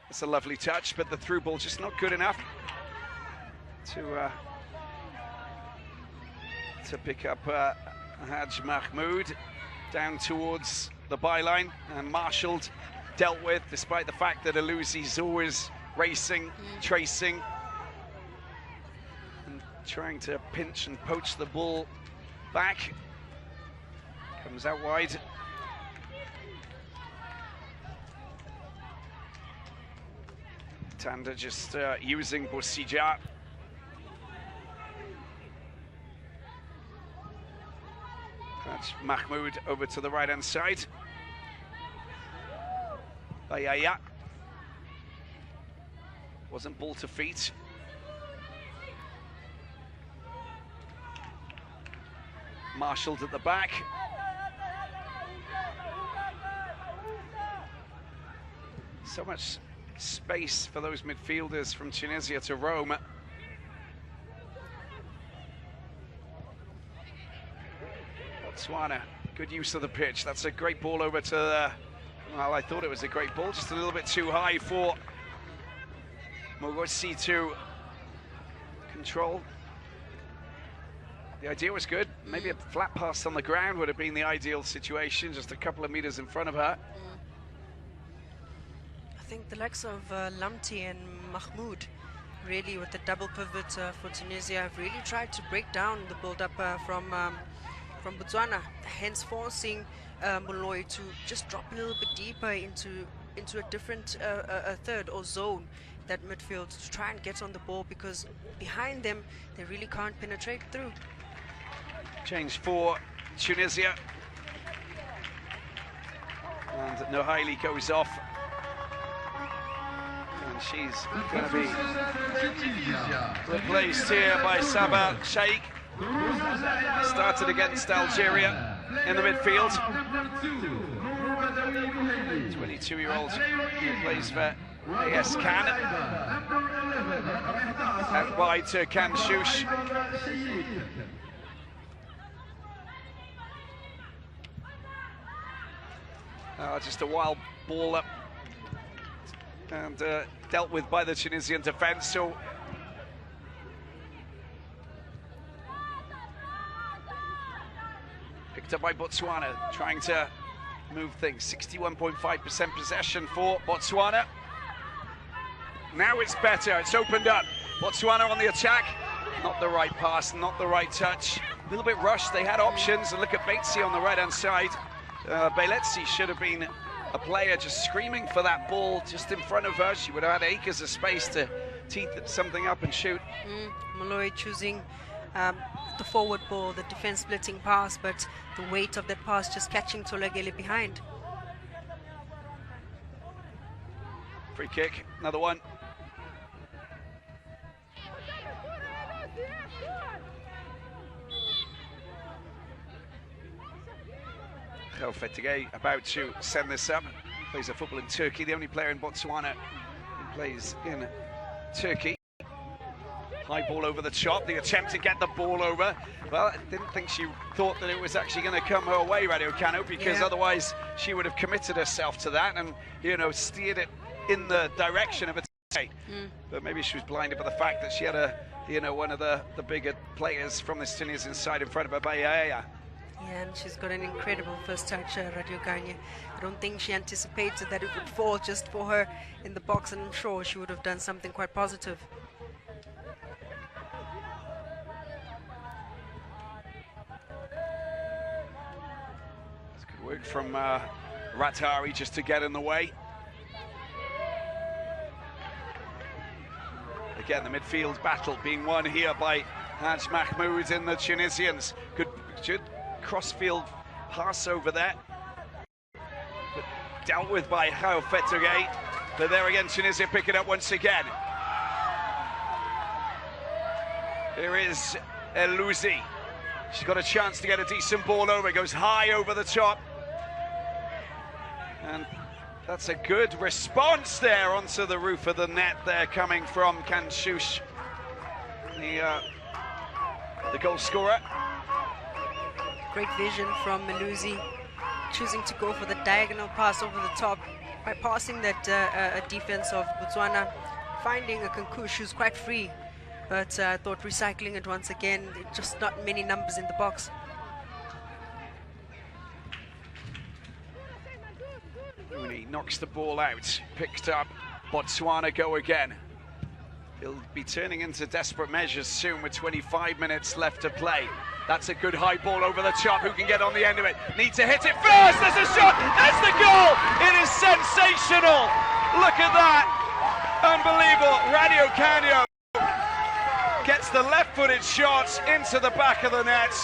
S1: It's a lovely touch, but the through ball just not good enough to pick up Haj Mahmoud down towards the byline, and marshalled, dealt with, despite the fact that Aluzi's always racing, tracing, and trying to pinch and poach the ball back. Comes out wide. Tanda just using Bosija. That's Mahmoud over to the right-hand side. Bayaya. Wasn't ball to feet. Marshalled at the back. So much space for those midfielders from Tunisia to roam. Botswana, good use of the pitch. That's a great ball over to the, well, I thought it was a great ball, just a little bit too high for Mogotsi to control. The idea was good. Maybe a flat pass on the ground would have been the ideal situation, just a couple of meters in front of her.
S2: I think the likes of Lamti and Mahmoud, really with the double pivot for Tunisia, have really tried to break down the build-up from Botswana, hence forcing Molloy to just drop a little bit deeper into a different a third or zone, that midfield, to try and get on the ball, because behind them they really can't penetrate through.
S1: Change for Tunisia, and Nohaili goes off, and she's going to be replaced here by Sabah Sheikh. Started against Algeria in the midfield. 22-year-old who plays for AS Can. Out wide to Kanshush. Just a wild ball up and dealt with by the Tunisian defence. So picked up by Botswana, trying to move things. 61.5% possession for Botswana. Now it's better, it's opened up. Botswana on the attack. Not the right pass, not the right touch. A little bit rushed, they had options. And look at Batesy on the right-hand side. Beletsi should have been a player just screaming for that ball just in front of her. She would have had acres of space to tee something up and shoot.
S2: Molloy choosing the forward ball, the defense splitting pass, but the weight of that pass just catching Tolagele behind.
S1: Free kick, another one. Fetigay about to send this up. Plays a football in Turkey, the only player in Botswana who plays in Turkey. High ball over the top, the attempt to get the ball over. Well, I didn't think she thought that it was actually going to come her way, Radio Cano, because otherwise she would have committed herself to that and, you know, steered it in the direction of a But maybe she was blinded by the fact that she had one of the bigger players from this Tunisian side in front of her, Bayaya.
S2: Yeah, and she's got an incredible first touch, Radio Kanye. I don't think she anticipated that it would fall just for her in the box, and I'm sure she would have done something quite positive.
S1: It's good work from Ratari just to get in the way. Again, the midfield battle being won here by Haj Mahmoud and the Tunisians. Good cross-field pass over there. But dealt with by Hao Fetogay. But there again, Tunisia pick it up once again. Here is Elouzi. She's got a chance to get a decent ball over. Goes high over the top. And that's a good response there onto the roof of the net there, coming from Kanshush, the goal scorer.
S2: Great vision from Elouzi, choosing to go for the diagonal pass over the top, bypassing that defense of Botswana, finding a Kankush who's quite free, but I thought recycling it once again, just not many numbers in the box.
S1: Rooney knocks the ball out, picked up. Botswana go again. He'll be turning into desperate measures soon with 25 minutes left to play. That's a good high ball over the top. Who can get on the end of it? Need to hit it first. There's a shot. There's the goal. It is sensational. Look at that. Unbelievable. Radio Canio gets the left-footed shot into the back of the net.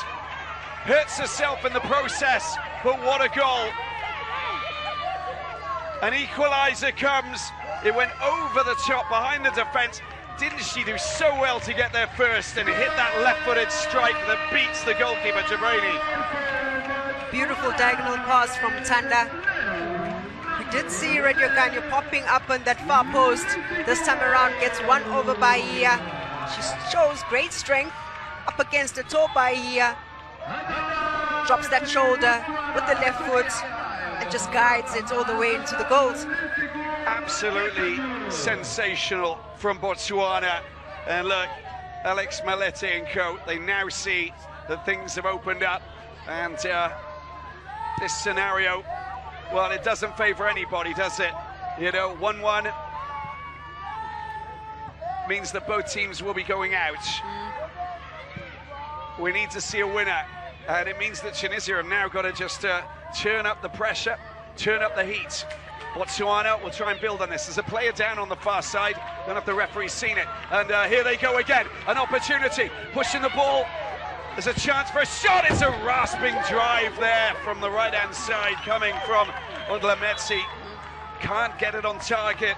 S1: Hurts herself in the process, but what a goal. An equaliser comes. It went over the top behind the defence. Didn't she do so well to get there first and hit that left-footed strike that beats the goalkeeper, Jabrani?
S2: Beautiful diagonal pass from Tanda. We did see Radio Kanye popping up on that far post. This time around gets one over Bahia. She shows great strength up against the toe Bahia. Drops that shoulder with the left foot and just guides it all the way into the goals.
S1: Absolutely sensational from Botswana. And look, Alex Malete and co, they now see that things have opened up, and this scenario, well, it doesn't favour anybody, does it? You know, 1-1 means that both teams will be going out. We need to see a winner, and it means that Tunisia have now got to just turn up the pressure, turn up the heat. Botswana will try and build on this. There's a player down on the far side. Don't know if the referee's seen it. And here they go again. An opportunity. Pushing the ball. There's a chance for a shot. It's a rasping drive there from the right-hand side coming from Undlametsi. Can't get it on target.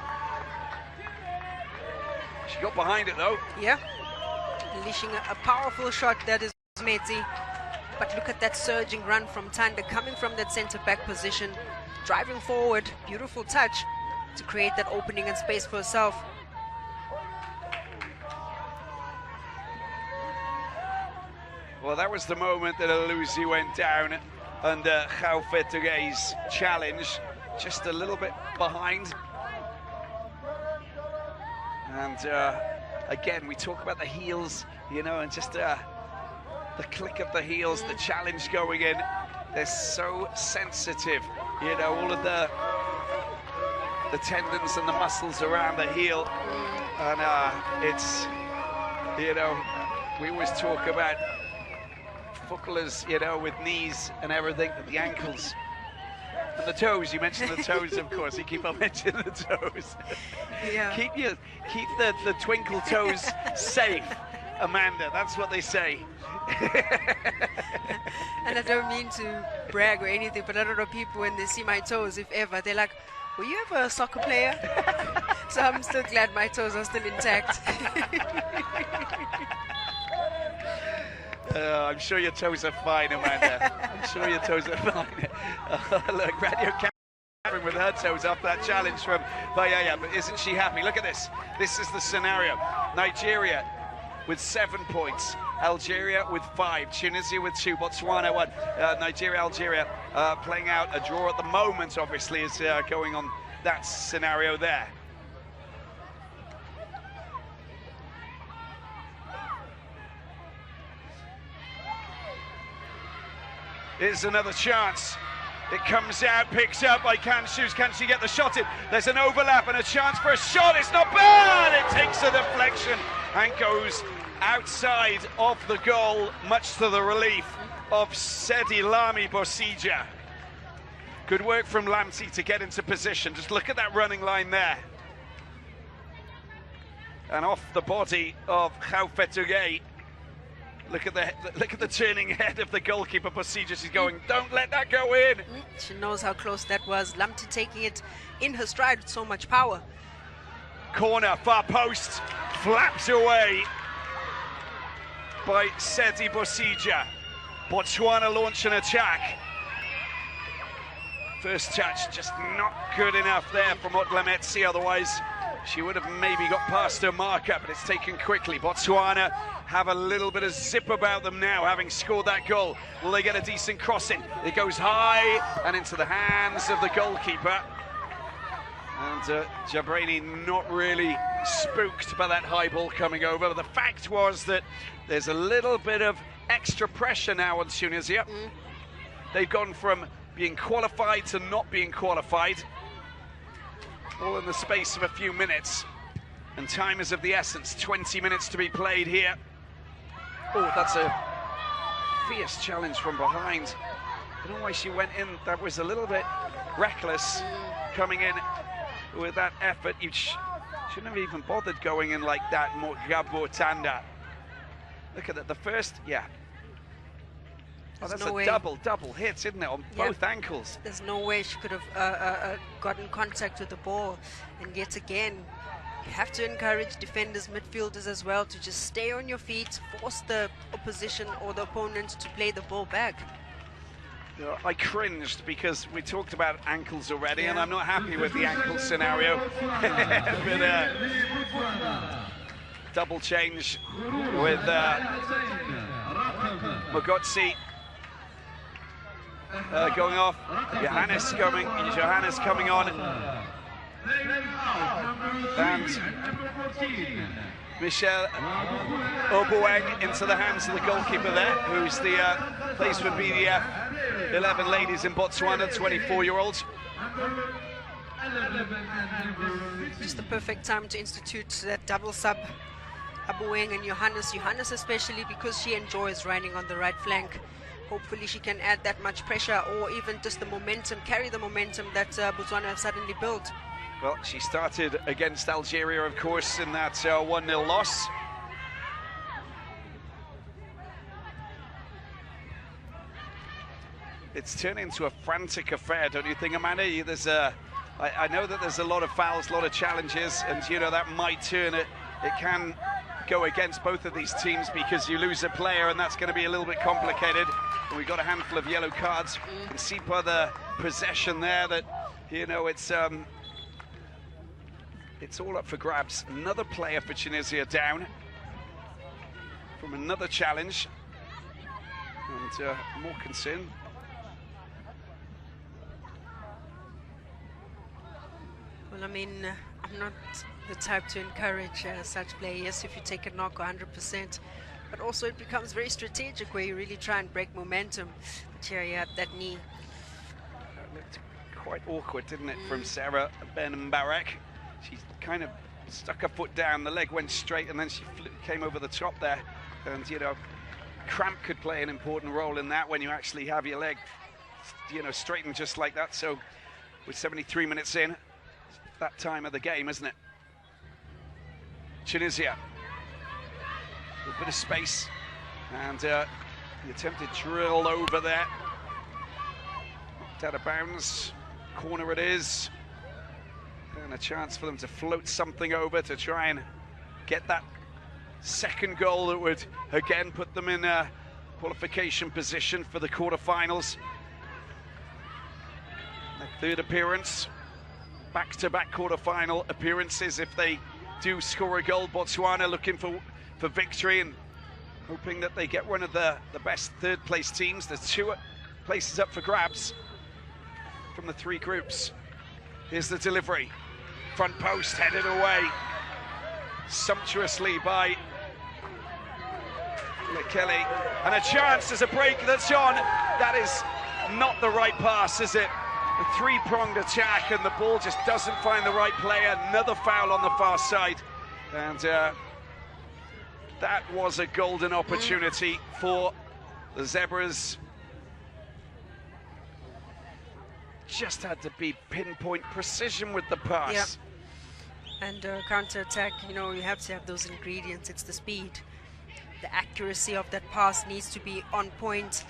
S1: She got behind it though.
S2: Yeah. Unleashing a powerful shot, that is Metsi. But look at that surging run from Tanda coming from that centre-back position. Driving forward, beautiful touch to create that opening and space for herself.
S1: Well, that was the moment that Elouzi went down under Hao Fetogay's challenge, just a little bit behind. And again, we talk about the heels, you know, and just the click of the heels, the challenge going in. They're so sensitive, you know, all of the tendons and the muscles around the heel. And it's, you know, we always talk about footballers, you know, with knees and everything, but the ankles and the toes. You mentioned the toes, of course. You keep on mentioning the toes.
S2: Yeah.
S1: Keep the twinkle toes safe, Amanda. That's what they say.
S2: And I don't mean to brag or anything, but a lot of people, when they see my toes, if ever, they're like, were you ever a soccer player? So I'm still glad my toes are still intact.
S1: I'm sure your toes are fine, Amanda. I'm sure your toes are fine. Look, Radio Catherine with her toes off that challenge from Bayaya, but isn't she happy? Look at this. This is the scenario. Nigeria with 7 points. Algeria with 5, Tunisia with 2, Botswana 1, Nigeria, Algeria playing out a draw at the moment, obviously, is going on that scenario there. Here's another chance. It comes out, picks up by Kanshus. Can she get the shot in? There's an overlap and a chance for a shot. It's not bad. It takes a deflection and goes outside of the goal, much to the relief of Sedilami Bosija. Good work from Lamti to get into position. Just look at that running line there. And off the body of Gaufetugay. Look at the turning head of the goalkeeper Bosija. She's going, don't let that go in.
S2: She knows how close that was. Lamti taking it in her stride with so much power.
S1: Corner, far post, flaps away by Sedi Bosija. Botswana launch an attack. First touch just not good enough there from Otlametsi, otherwise she would have maybe got past her marker, but it's taken quickly. Botswana have a little bit of zip about them now, having scored that goal. Will they get a decent crossing? It goes high and into the hands of the goalkeeper. And Jabraini not really spooked by that high ball coming over. But the fact was that there's a little bit of extra pressure now on Tunisia. They've gone from being qualified to not being qualified, all in the space of a few minutes. And time is of the essence, 20 minutes to be played here. Oh, that's a fierce challenge from behind. I don't know why she went in. That was a little bit reckless, coming in with that effort. You shouldn't have even bothered going in like that, Gabo Tanda. Look at that, the first, yeah. Oh, that's a double hit, isn't it, on both ankles?
S2: There's no way she could have gotten contact with the ball. And yet again, you have to encourage defenders, midfielders as well, to just stay on your feet, force the opposition or the opponent to play the ball back.
S1: I cringed because we talked about ankles already, and I'm not happy with the ankle scenario. But double change with Mogotsi going off. Johannes coming on. And Michelle Oboeng into the hands of the goalkeeper there, who's the plays for BDF 11 ladies in Botswana, 24-year-olds.
S2: Just the perfect time to institute that double sub. Oboeng and Johannes especially, because she enjoys running on the right flank. Hopefully she can add that much pressure, or even just the momentum, carry the momentum that Botswana have suddenly built.
S1: Well, she started against Algeria, of course, in that 1-0 loss. It's turned into a frantic affair, don't you think, Amanda? I know that there's a lot of fouls, a lot of challenges, and you know that might turn it. It can go against both of these teams because you lose a player, and that's going to be a little bit complicated. And we've got a handful of yellow cards. You can see by the possession there that, you know, it's all up for grabs. Another player for Tunisia down from another challenge, and more concern.
S2: Well, I mean, I'm not the type to encourage such play. Yes, if you take a knock 100%, but also it becomes very strategic where you really try and break momentum. But here you have that knee.
S1: That looked quite awkward, didn't it, from Sarah Ben Mbarek? She kind of stuck her foot down, the leg went straight, and then she came over the top there. And, you know, cramp could play an important role in that when you actually have your leg, you know, straightened just like that. So with 73 minutes in, that time of the game, isn't it? Tunisia, a bit of space, and the attempted drill over there. Knocked out of bounds, corner it is. And a chance for them to float something over to try and get that second goal that would again put them in a qualification position for the quarterfinals. Their third appearance, back-to-back quarterfinal appearances if they do score a goal. Botswana looking for victory and hoping that they get one of the best third-place teams. There's 2 places up for grabs from the 3 groups. Here's the delivery. Front post headed away sumptuously by Lekele. And a chance, there's a break that's on. That is not the right pass, is it? A three-pronged attack, and the ball just doesn't find the right player. Another foul on the far side. And that was a golden opportunity for the Zebras. Just had to be pinpoint precision with the pass.
S2: Yep. And counter-attack, you know, you have to have those ingredients. It's the speed. The accuracy of that pass needs to be on point.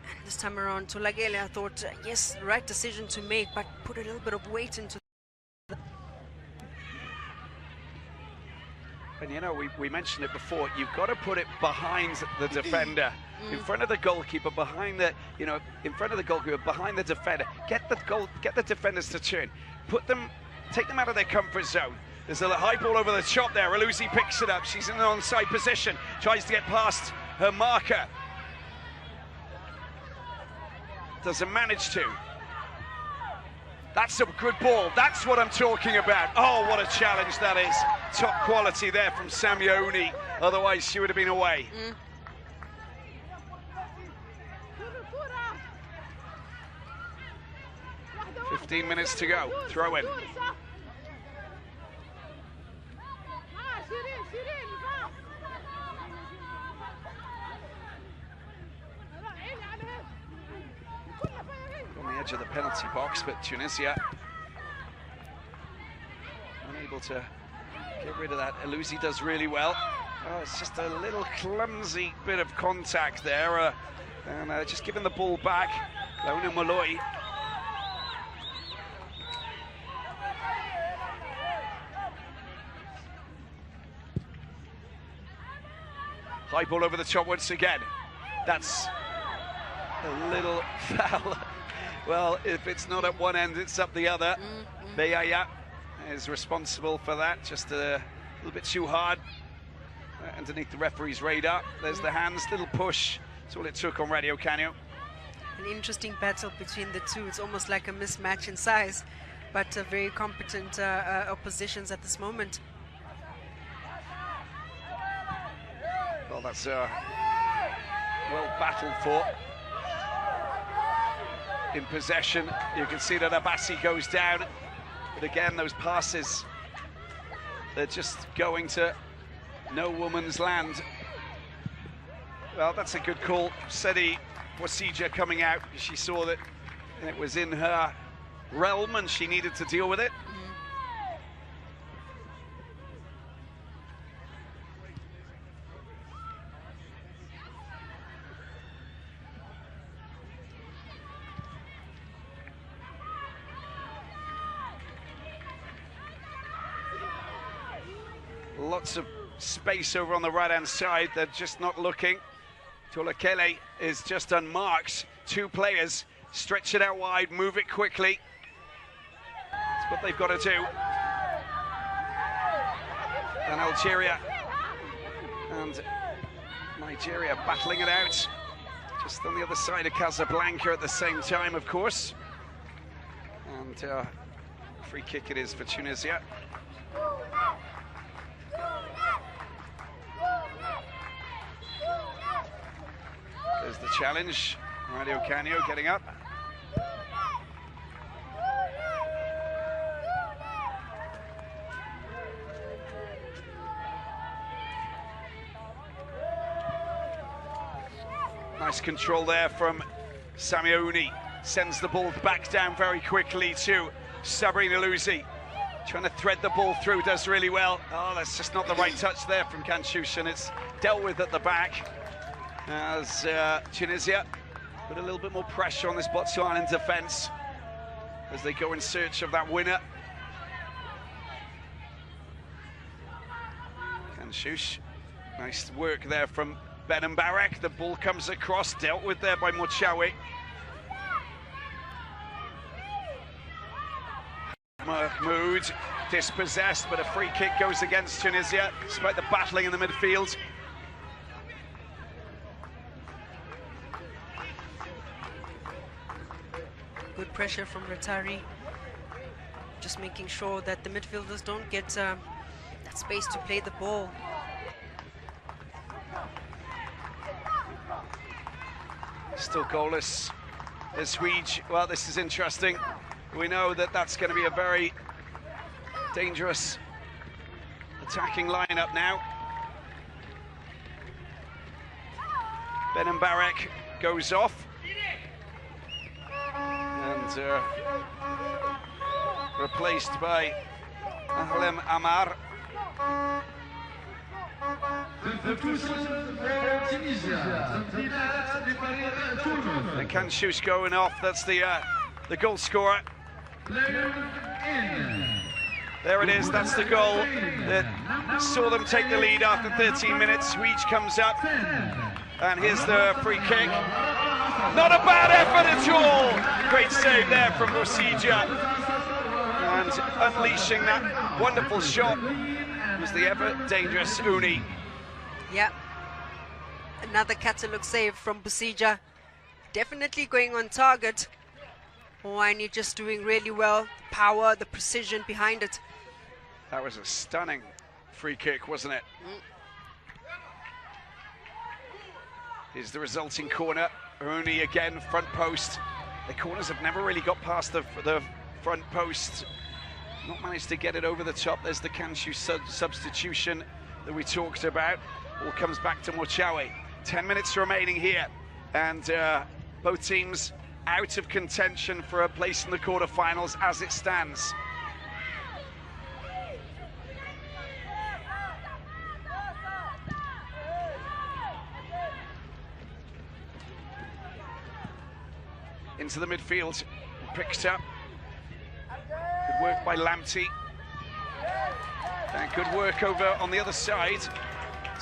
S2: And this time around, Tolagele, I thought, yes, right decision to make, but put a little bit of weight into.
S1: And you know, we mentioned it before, you've got to put it behind the defender. In front of the goalkeeper, behind the, you know, in front of the goalkeeper, behind the defender. Get the defenders to turn. Take them out of their comfort zone. There's a high ball over the top there. Alusi picks it up. She's in an onside position. Tries to get past her marker. Doesn't manage to. That's a good ball. That's what I'm talking about. Oh, what a challenge that is. Top quality there from Samioni. Otherwise, she would have been away. 15 minutes to go. Throw in. On the edge of the penalty box, but Tunisia unable to get rid of that. Alusi does really well. Oh, it's just a little clumsy bit of contact there, and just giving the ball back. Launu Moloi. High ball over the top once again. That's a little foul. Well, if it's not at one end, it's up the other. Beaya is responsible for that. Just a little bit too hard underneath the referee's radar. There's the hands, little push. That's all it took on Radio Canio.
S2: An interesting battle between the two. It's almost like a mismatch in size, but very competent oppositions at this moment.
S1: Well, that's well battled for. In possession, you can see that Abassi goes down, but again, those passes, they're just going to no woman's land. Well, that's a good call. Sedi Wasija coming out. She saw that it was in her realm and she needed to deal with it. Lots of space over on the right-hand side. They're just not looking. Tolakele is just unmarked. Two players, stretch it out wide, move it quickly. That's what they've got to do. And Algeria and Nigeria battling it out. Just on the other side of Casablanca at the same time, of course. And free kick it is for Tunisia. There's the challenge. Radio Canio getting up. Nice control there from Samioni. Sends the ball back down very quickly to Sabrina Luzi. Trying to thread the ball through, does really well. Oh, that's just not the right touch there from Kanchouch, and it's dealt with at the back. As Tunisia put a little bit more pressure on this Botswanan defence as they go in search of that winner. Kanchouch, nice work there from Ben Mbarek. The ball comes across, dealt with there by Mochawi. Mahmoud dispossessed, but a free kick goes against Tunisia despite the battling in the midfield.
S2: Good pressure from Ratari, just making sure that the midfielders don't get that space to play the ball.
S1: Still goalless. As well, this is interesting. We know that that's going to be a very dangerous attacking lineup now. Ben Mbarek goes off. And replaced by Ahlem Amar. And Kanshus going off, that's the goal scorer. There it is, that's the goal that saw them take the lead after 13 minutes. Swede comes up, and here's the free kick. Not a bad effort at all. Great save there from Rosija. And unleashing that wonderful shot was the ever-dangerous Uni.
S2: Yeah, another catalog save from Busija. Definitely going on target. Wine just doing really well. The power, the precision behind it.
S1: That was a stunning free kick, wasn't it? Here's the resulting corner. Uni again, front post. The corners have never really got past the front post. Not managed to get it over the top. There's the Kanshu substitution that we talked about. All comes back to Mochawe. 10 minutes remaining here, and both teams out of contention for a place in the quarterfinals as it stands. Into the midfield, picks up. Good work by Lamptey. And good work over on the other side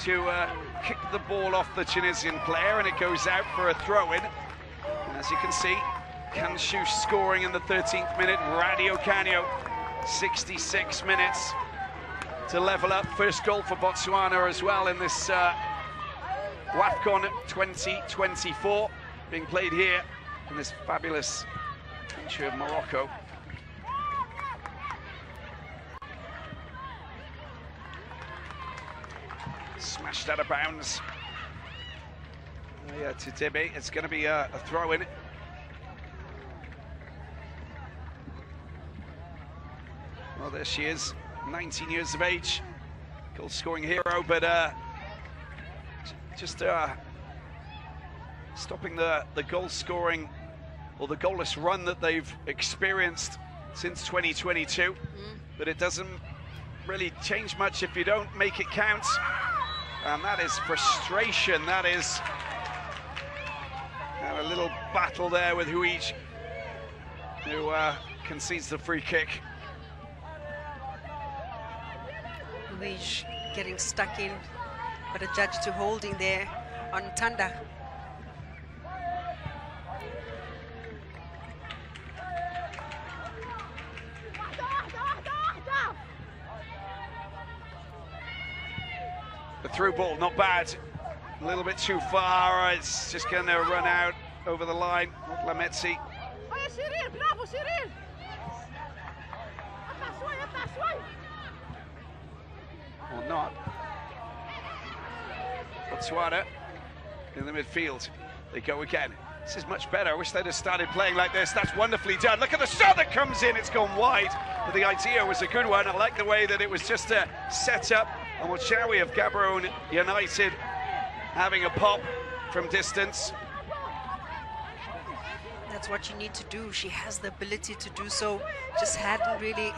S1: to kick the ball off the Tunisian player, and it goes out for a throw-in. And as you can see, Kanshu scoring in the 13th minute. Radio Canio, 66 minutes to level up. First goal for Botswana as well in this WAFCON 2024, being played here in this fabulous country of Morocco. Smashed out of bounds. Yeah, to Tibby. It's going to be a throw-in. Well, there she is, 19 years of age, goal-scoring hero, but just stopping the goal-scoring or the goalless run that they've experienced since 2022. But it doesn't really change much if you don't make it count. And that is frustration. That is a little battle there with Huij, who concedes the free kick.
S2: Huij getting stuck in, but a judge to holding there on Tanda.
S1: The through ball, not bad. A little bit too far. It's just going to run out over the line. Lametzi. Or not. Botswana in the midfield. They go again. This is much better. I wish they'd have started playing like this. That's wonderfully done. Look at the shot that comes in. It's gone wide. But the idea was a good one. I like the way that it was just a set-up. And Mochawe of Gaborone United having a pop from distance.
S2: That's what you need to do. She has the ability to do so. Just hadn't really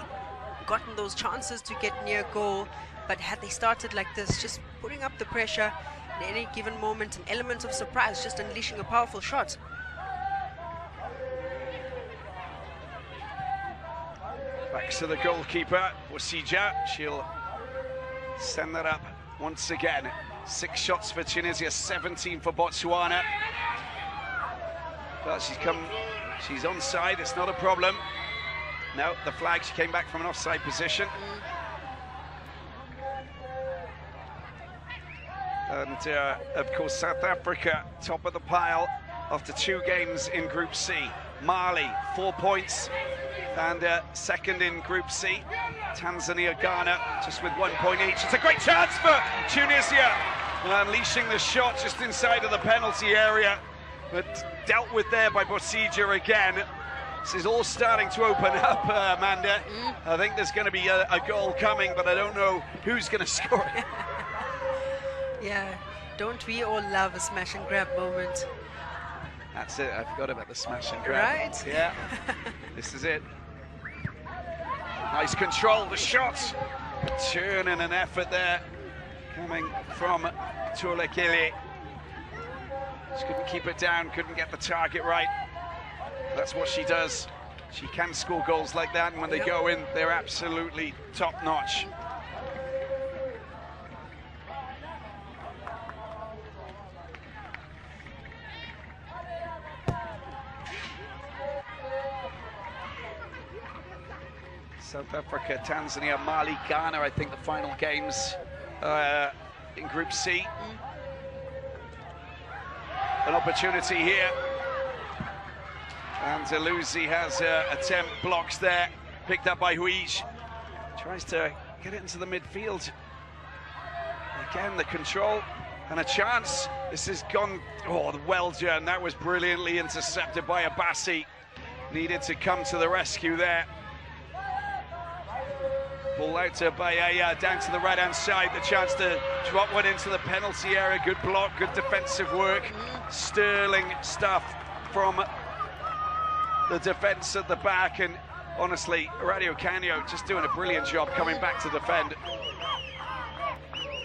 S2: gotten those chances to get near goal. But had they started like this, just putting up the pressure in any given moment, an element of surprise, just unleashing a powerful shot.
S1: Back to the goalkeeper, Wasija. She'll send that up once again. 6 shots for Tunisia, 17 for Botswana. Well, she's onside, it's not a problem. No, the flag, she came back from an offside position. And of course, South Africa, top of the pile after 2 games in Group C. Mali, 4 points, and second in Group C. Tanzania, Ghana, just with 1 point each. It's a great chance for Tunisia, unleashing the shot just inside of the penalty area. but dealt with there by Bosija again. This is all starting to open up, Amanda. I think there's going to be a goal coming, but I don't know who's going to score it.
S2: Yeah, don't we all love a smash and grab moment?
S1: That's it, I forgot about the smash and grab.
S2: Right?
S1: Yeah, this is it. Nice control, the shot. Turn and an effort there coming from Tulekele. Just couldn't keep it down, couldn't get the target right. That's what she does. She can score goals like that, and when they go in, they're absolutely top-notch. South Africa, Tanzania, Mali, Ghana, I think the final games in Group C. An opportunity here. And Lucy has attempt blocks there, picked up by Huij. Tries to get it into the midfield. Again, the control and a chance. This has gone, oh, well done. That was brilliantly intercepted by Abassi. Needed to come to the rescue there. Ball out to Bayaya, down to the right-hand side. The chance to drop one into the penalty area. Good block, good defensive work. Sterling stuff from the defence at the back, and honestly, Radio Canio just doing a brilliant job coming back to defend.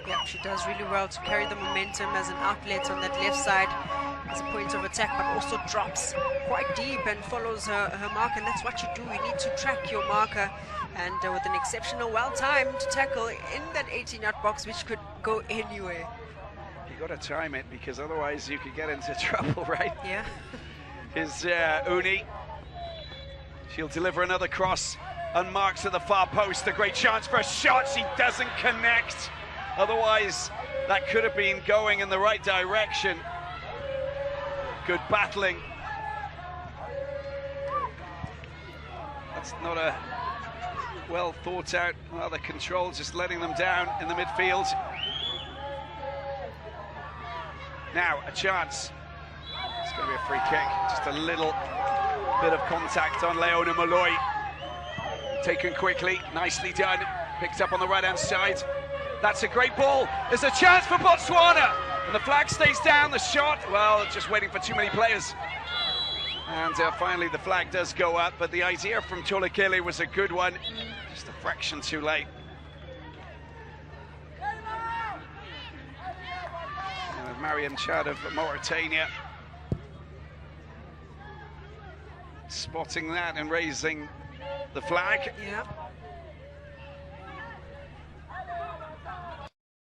S2: Yeah, she does really well to carry the momentum as an outlet on that left side as a point of attack, but also drops quite deep and follows her mark, and that's what you do. You need to track your marker, and with an exceptional well-timed tackle in that 18-yard box, which could go anywhere.
S1: You got to time it, because otherwise you could get into trouble, right?
S2: Yeah.
S1: Is Uni. She'll deliver another cross, unmarked to the far post. A great chance for a shot. She doesn't connect. Otherwise, that could have been going in the right direction. Good battling. That's not a well thought out. Well, the control just letting them down in the midfield. Now, a chance. It's going to be a free kick. Just a little bit of contact on Leona Malloy. Taken quickly, nicely done. Picked up on the right-hand side. That's a great ball. There's a chance for Botswana. And the flag stays down, the shot, well, just waiting for too many players. And finally the flag does go up, but the idea from Tulekele was a good one. Just a fraction too late. And Mariam Chad of Mauritania spotting that and raising the flag.
S2: Yeah.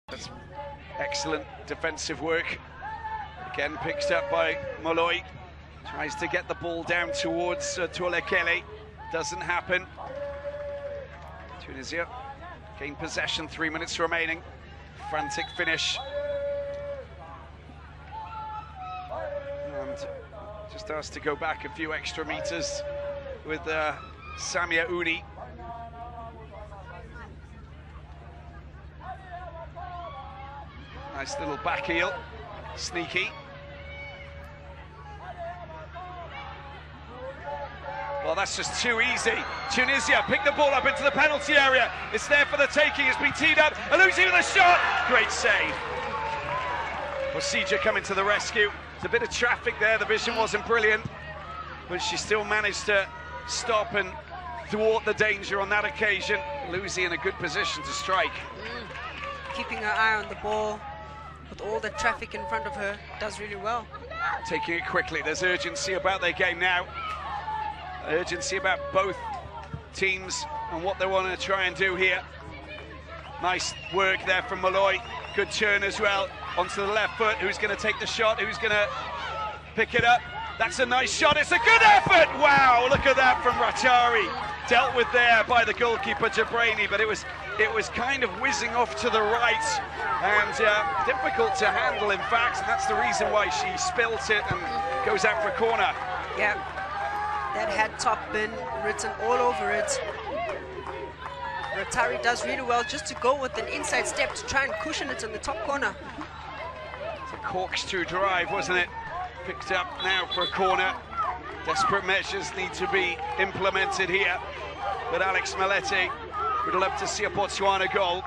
S1: That's excellent defensive work. Again, picked up by Molloy. Tries to get the ball down towards Tulekele. Doesn't happen. Tunisia gain possession, 3 minutes remaining. Frantic finish. And just asked to go back a few extra meters with Samia Uni. Nice little back heel, sneaky. Well, that's just too easy. Tunisia pick the ball up into the penalty area. It's there for the taking. It's been teed up. Alusi with a shot. Great save. Bosija coming to the rescue. There's a bit of traffic there. The vision wasn't brilliant, but she still managed to stop and thwart the danger on that occasion. Alusi in a good position to strike.
S2: Keeping her eye on the ball with all the traffic in front of her, does really well.
S1: Taking it quickly. There's urgency about their game now. Urgency about both teams and what they want to try and do here. Nice work there from Malloy. Good turn as well onto the left foot. Who's going to take the shot? Who's going to pick it up? That's a nice shot. It's a good effort. Wow, look at that from Ratari. Dealt with there by the goalkeeper Jabraini, but it was kind of whizzing off to the right and difficult to handle, in fact, and that's the reason why she spilt it and goes out for a corner.
S2: Yeah, that had top bin written all over it. Ratari does really well just to go with an inside step to try and cushion it in the top corner.
S1: It's a corkscrew drive, wasn't it? Picked up now for a corner. Desperate measures need to be implemented here. But Alex Malete would love to see a Botswana goal.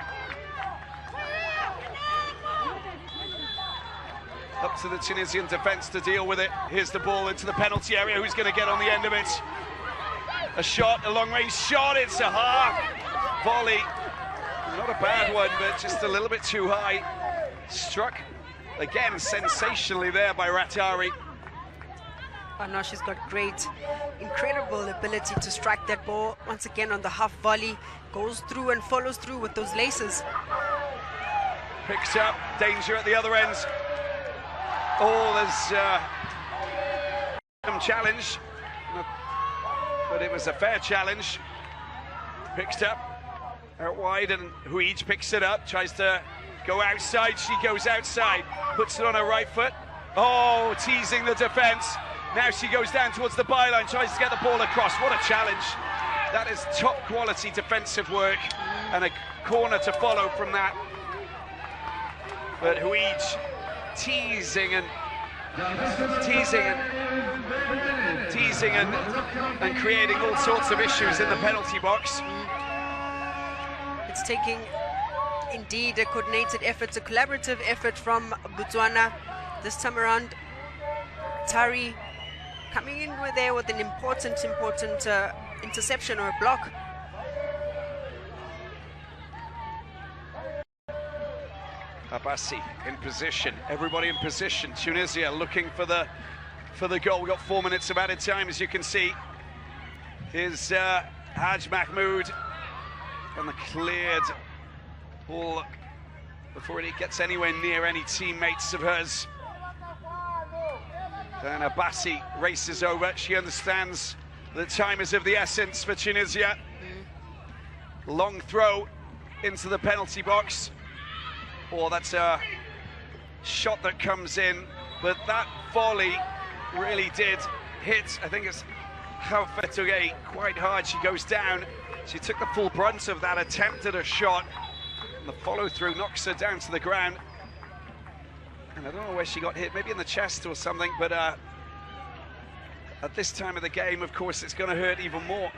S1: Up to the Tunisian defence to deal with it. Here's the ball into the penalty area. Who's going to get on the end of it? A shot, a long-range shot. It's a half volley. Not a bad one, but just a little bit too high. Struck again sensationally there by Ratari.
S2: Oh no, she's got great, incredible ability to strike that ball. Once again on the half volley, goes through and follows through with those laces.
S1: Picks up, danger at the other end. Oh, there's some challenge, but it was a fair challenge. Picked up out wide, and Huij picks it up, tries to go outside. She goes outside, puts it on her right foot. Oh, teasing the defense. Now she goes down towards the byline, tries to get the ball across. What a challenge. That is top quality defensive work, and a corner to follow from that. But Huij teasing and creating all sorts of issues in the penalty box.
S2: It's taking indeed a coordinated effort, a collaborative effort from Botswana. This time around, Tari coming in with an important interception or a block.
S1: Abassi in position, everybody in position. Tunisia looking for the goal. We've got 4 minutes of added time, as you can see. Here's Haj Mahmoud on the cleared ball before it gets anywhere near any teammates of hers. Then Abassi races over. She understands the time is of the essence for Tunisia. Long throw into the penalty box. Oh, that's a shot that comes in, but that volley really did hit, I think it's Haufetouge quite hard. She goes down. She took the full brunt of that attempt at a shot, and the follow-through knocks her down to the ground. And I don't know where she got hit, maybe in the chest or something, but at this time of the game, of course, it's going to hurt even more.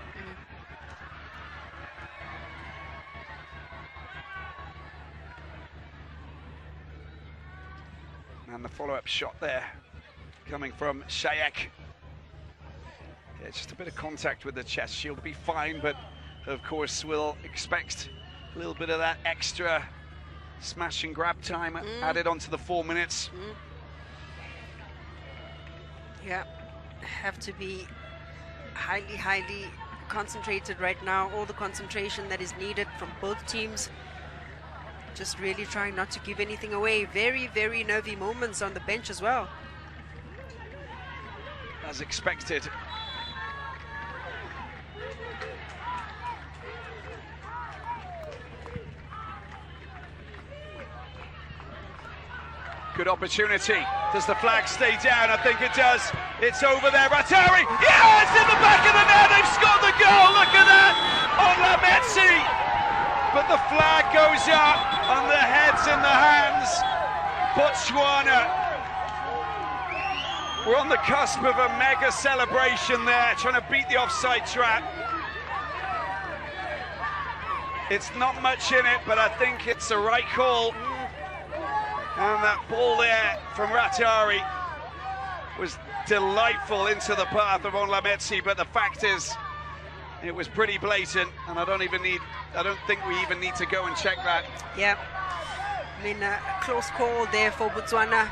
S1: And the follow-up shot there, coming from Shayak. Yeah, just a bit of contact with the chest. She'll be fine, but of course we'll expect a little bit of that extra smash and grab time added onto the 4 minutes.
S2: Yeah, have to be highly concentrated right now. All the concentration that is needed from both teams. Just really trying not to give anything away. Very nervy moments on the bench as well.
S1: As expected. Good opportunity. Does the flag stay down? I think it does. It's over there. Ratari. Yes, in the back of the net. They've scored the goal. Look at that. On Lametsi. But the flag goes up on the heads and the hands. Botswana. We're on the cusp of a mega celebration there, trying to beat the offside trap. It's not much in it, but I think it's the right call. And that ball there from Ratari was delightful into the path of Onlametsi, but the fact is, it was pretty blatant, and I don't think we even need to go and check that.
S2: Yeah, I mean, a close call there for Botswana.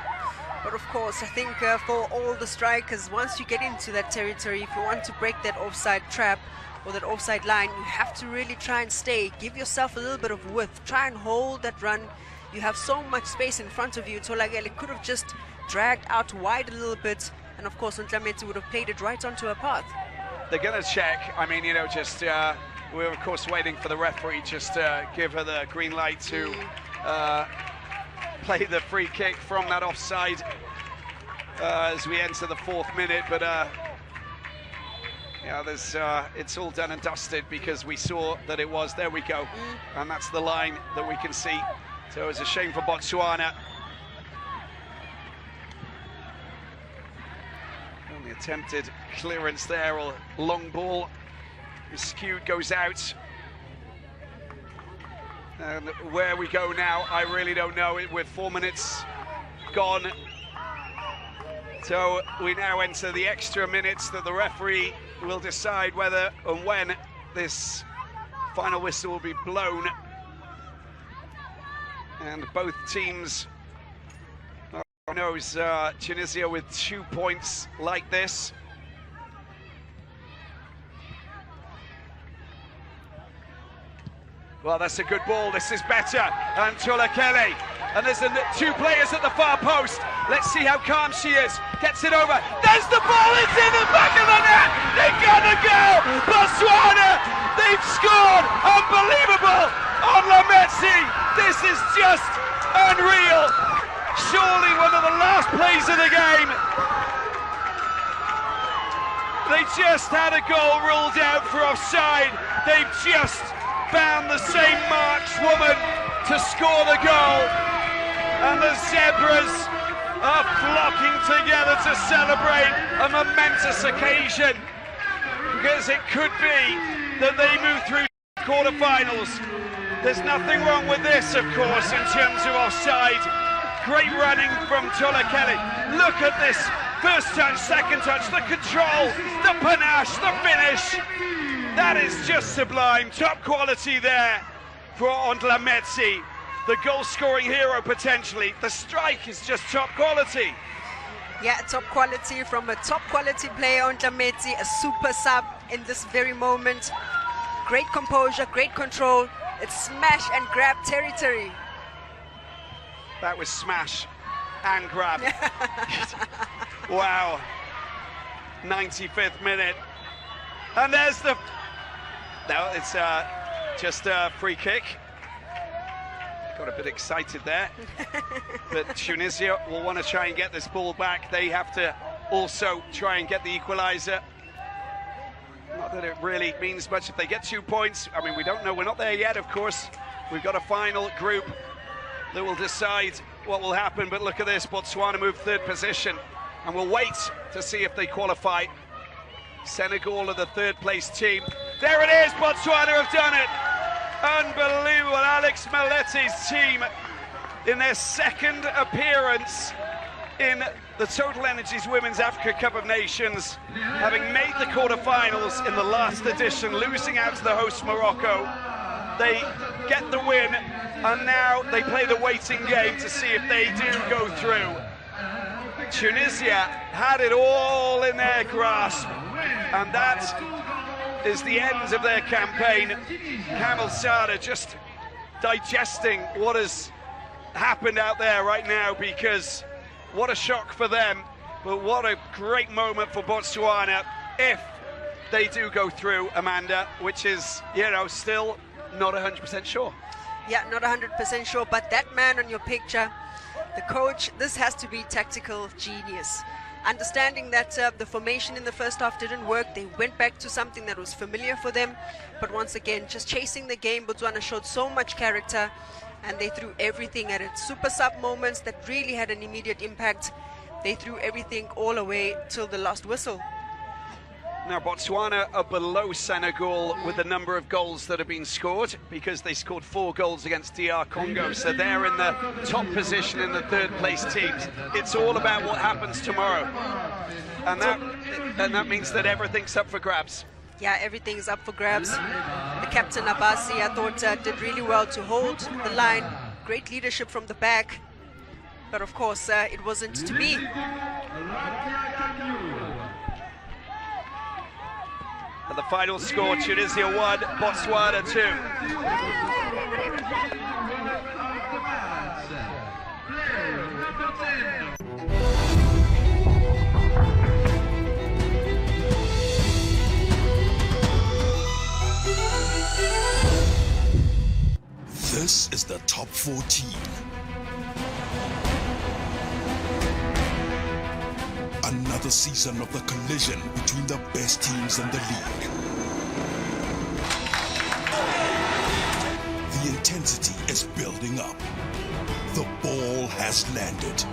S2: But of course, I think for all the strikers, once you get into that territory, if you want to break that offside trap or that offside line, you have to really try and stay. Give yourself a little bit of width. Try and hold that run. You have so much space in front of you. Tolagele could have just dragged out wide a little bit, and of course, Ntlameti would have played it right onto her path.
S1: They're going to check. I mean, you know, just we're of course waiting for the referee just to give her the green light to play the free kick from that offside as we enter the 4th minute. But yeah, there's it's all done and dusted because we saw that it was. There we go, and that's the line that we can see. So it's a shame for Botswana. attempted clearance there, or long ball is skewed, goes out. And where we go now, I really don't know. With 4 minutes gone. So we now enter the extra minutes that the referee will decide whether and when this final whistle will be blown. And both teams knows Tunisia with 2 points like this. Well, that's a good ball. This is better. And Tulakele. And there's two players at the far post. Let's see how calm she is. Gets it over. There's the ball. It's in the back of the net. They're gonna go. Botswana. They've scored. Unbelievable. On Lametsi. This is just unreal. Surely one of the last plays of the game. They just had a goal ruled out for offside. They've just found the same markswoman to score the goal. And the Zebras are flocking together to celebrate a momentous occasion, because it could be that they move through quarterfinals. There's nothing wrong with this, of course, in terms of offside. Great running from Tulakele. Look at this. First touch, second touch, the control, the panache, the finish. That is just sublime. Top quality there for Ondlametsi, the goal-scoring hero potentially. The strike is just top quality.
S2: Yeah, top quality from a top quality player, Ondlametsi, a super sub in this very moment. Great composure, great control. It's smash and grab territory.
S1: That was smash and grab. Wow. 95th minute. And there's the... No, it's just a free kick. Got a bit excited there. But Tunisia will want to try and get this ball back. They have to also try and get the equaliser. Not that it really means much if they get 2 points. I mean, we don't know. We're not there yet, of course. We've got a final group that will decide what will happen. But look at this. Botswana move third position. And we'll wait to see if they qualify. Senegal are the third place team. There it is, Botswana have done it. Unbelievable. Alex Maletti's team in their second appearance in the Total Energies Women's Africa Cup of Nations, having made the quarterfinals in the last edition, losing out to the host Morocco. They get the win, and now they play the waiting game to see if they do go through. Tunisia had it all in their grasp, and that is the end of their campaign. Kamel Sada just digesting what has happened out there right now, because what a shock for them, but what a great moment for Botswana if they do go through, Amanda, which is, you know, still not 100% sure.
S2: Yeah, not 100% sure, but that man on your picture, the coach, this has to be tactical genius. Understanding that the formation in the first half didn't work, they went back to something that was familiar for them. But once again, just chasing the game, Botswana showed so much character, and they threw everything at it. Super sub moments that really had an immediate impact. They threw everything all away till the last whistle.
S1: Now, Botswana are below Senegal with the number of goals that have been scored, because they scored 4 goals against DR Congo. So they're in the top position in the third place teams. It's all about what happens tomorrow. And that means that everything's up for grabs.
S2: Yeah, everything's up for grabs. The captain, Abasi, I thought did really well to hold the line. Great leadership from the back. But of course, it wasn't to be.
S1: And the final score, Tunisia 1, Botswana 2.
S3: This is the top 14. Another season of the collision between the best teams in the league. The intensity is building up. The ball has landed.